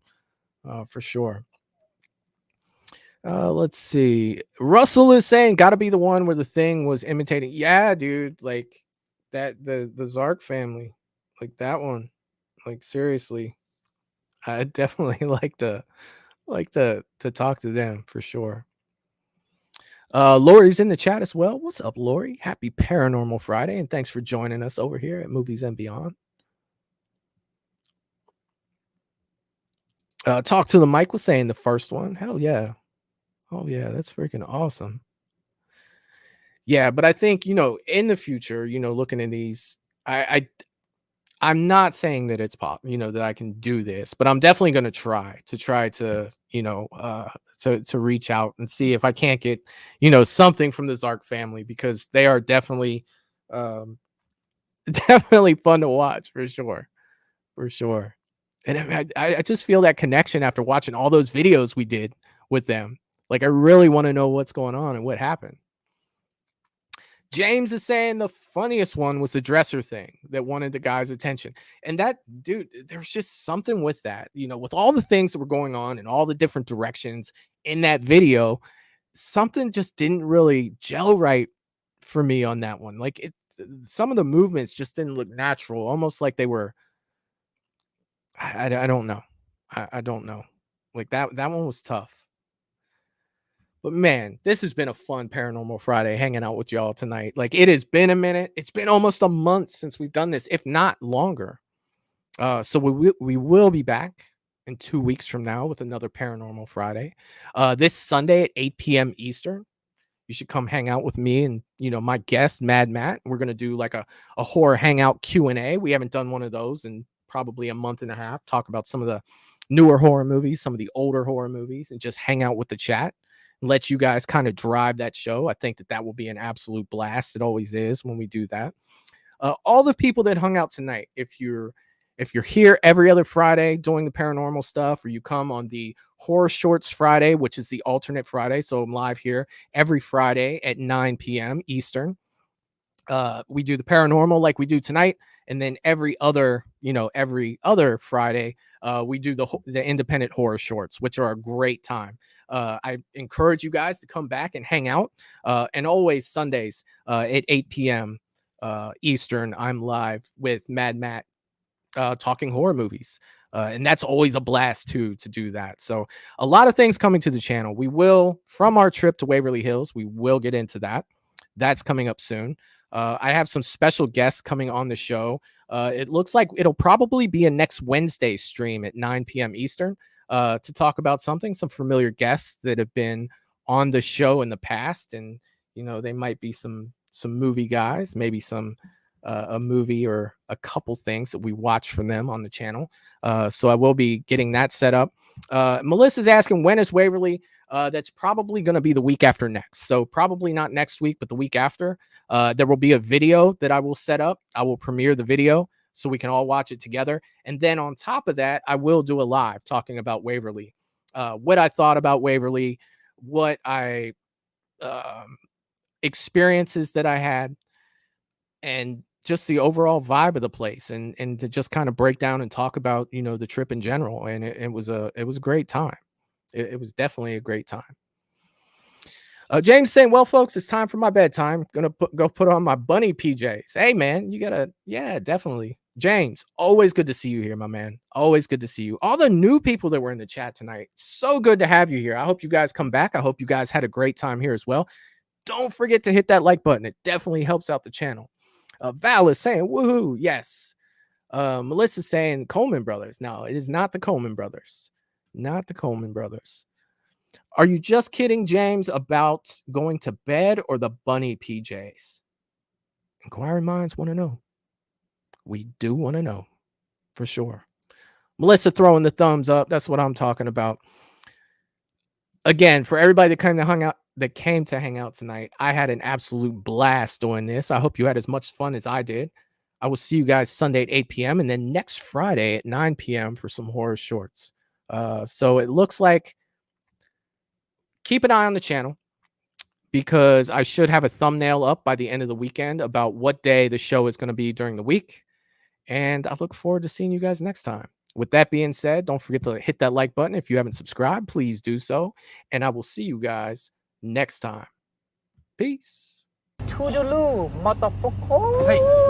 for sure. Let's see. Russell is saying, "Got to be the one where the thing was imitating." Yeah, dude, like that the Zark family, like that one. Like seriously, I definitely like to talk to them for sure. Lori's in the chat as well. What's up, Lori? Happy Paranormal Friday, and thanks for joining us over here at Movies and Beyond. Talk to the mic was saying the first one. Hell yeah. Oh yeah, that's freaking awesome. Yeah, but I think, in the future, looking in these, I'm not saying that it's that I can do this, but I'm definitely going to try to to reach out and see if I can't get, something from the Zark family, because they are definitely, definitely fun to watch for sure. And I just feel that connection after watching all those videos we did with them. Like, I really want to know what's going on and what happened. James is saying the funniest one was the dresser thing that wanted the guy's attention. And that, dude, there's just something with that, you know, with all the things that were going on and all the different directions in that video, something just didn't really gel right for me on that one. Like some of the movements just didn't look natural, almost like they were, I don't know. I don't know. Like that one was tough. But man, this has been a fun Paranormal Friday hanging out with y'all tonight. Like it has been a minute. It's been almost a month since we've done this, if not longer. So we will be back in 2 weeks from now with another Paranormal Friday. This Sunday at 8 p.m. Eastern. You should come hang out with me and, you know, my guest, Mad Matt. We're going to do like a horror hangout Q&A. We haven't done one of those in probably a month and a half. Talk about some of the newer horror movies, some of the older horror movies, and just hang out with the chat. Let you guys kind of drive that show. I think that will be an absolute blast. It always is when we do that. All the people that hung out tonight, if you're here every other Friday doing the paranormal stuff, or you come on the Horror Shorts Friday, which is the alternate Friday, so I'm live here every Friday at 9 p.m. Eastern. We do the paranormal like we do tonight, and then every other Friday, we do the independent horror shorts, which are a great time. I encourage you guys to come back and hang out. And always Sundays at 8 p.m. Eastern, I'm live with Mad Matt talking horror movies. And that's always a blast too, to do that. So a lot of things coming to the channel. We will, from our trip to Waverly Hills, we will get into that. That's coming up soon. I have some special guests coming on the show. It looks like it'll probably be a next Wednesday stream at 9 p.m. Eastern to talk about some familiar guests that have been on the show in the past. And, you know, they might be some movie guys, maybe a movie or a couple things that we watch from them on the channel. So I will be getting that set up. Melissa's asking, when is Waverly? That's probably going to be the week after next. So probably not next week, but the week after. There will be a video that I will set up. I will premiere the video so we can all watch it together. And then on top of that, I will do a live talking about Waverly, what I thought about Waverly, what I experiences that I had, and just the overall vibe of the place, and to just kind of break down and talk about, you know, the trip in general. And it was a great time. It was definitely a great time. James saying, well, folks, it's time for my bedtime. Gonna go put on my bunny PJs. Hey, man, you gotta, yeah, definitely. James, always good to see you here, my man. Always good to see you. All the new people that were in the chat tonight, so good to have you here. I hope you guys come back. I hope you guys had a great time here as well. Don't forget to hit that like button. It definitely helps out the channel. Val is saying, woohoo, yes. Melissa's saying Coleman Brothers. No, it is not the Coleman Brothers. Not the Coleman Brothers. Are you just kidding, James, about going to bed or the bunny PJs? Inquiring minds want to know. We do want to know, for sure. Melissa throwing the thumbs up. That's what I'm talking about. Again, for everybody that came to hang out tonight, I had an absolute blast doing this. I hope you had as much fun as I did. I will see you guys Sunday at 8 p.m. and then next Friday at 9 p.m. for some horror shorts. So it looks like, keep an eye on the channel, because I should have a thumbnail up by the end of the weekend about what day the show is going to be during the week. And I look forward to seeing you guys next time. With that being said, don't forget to hit that like button. If you haven't subscribed, please do so. And I will see you guys next time. Peace. Toodaloo, motherfucker. Hey.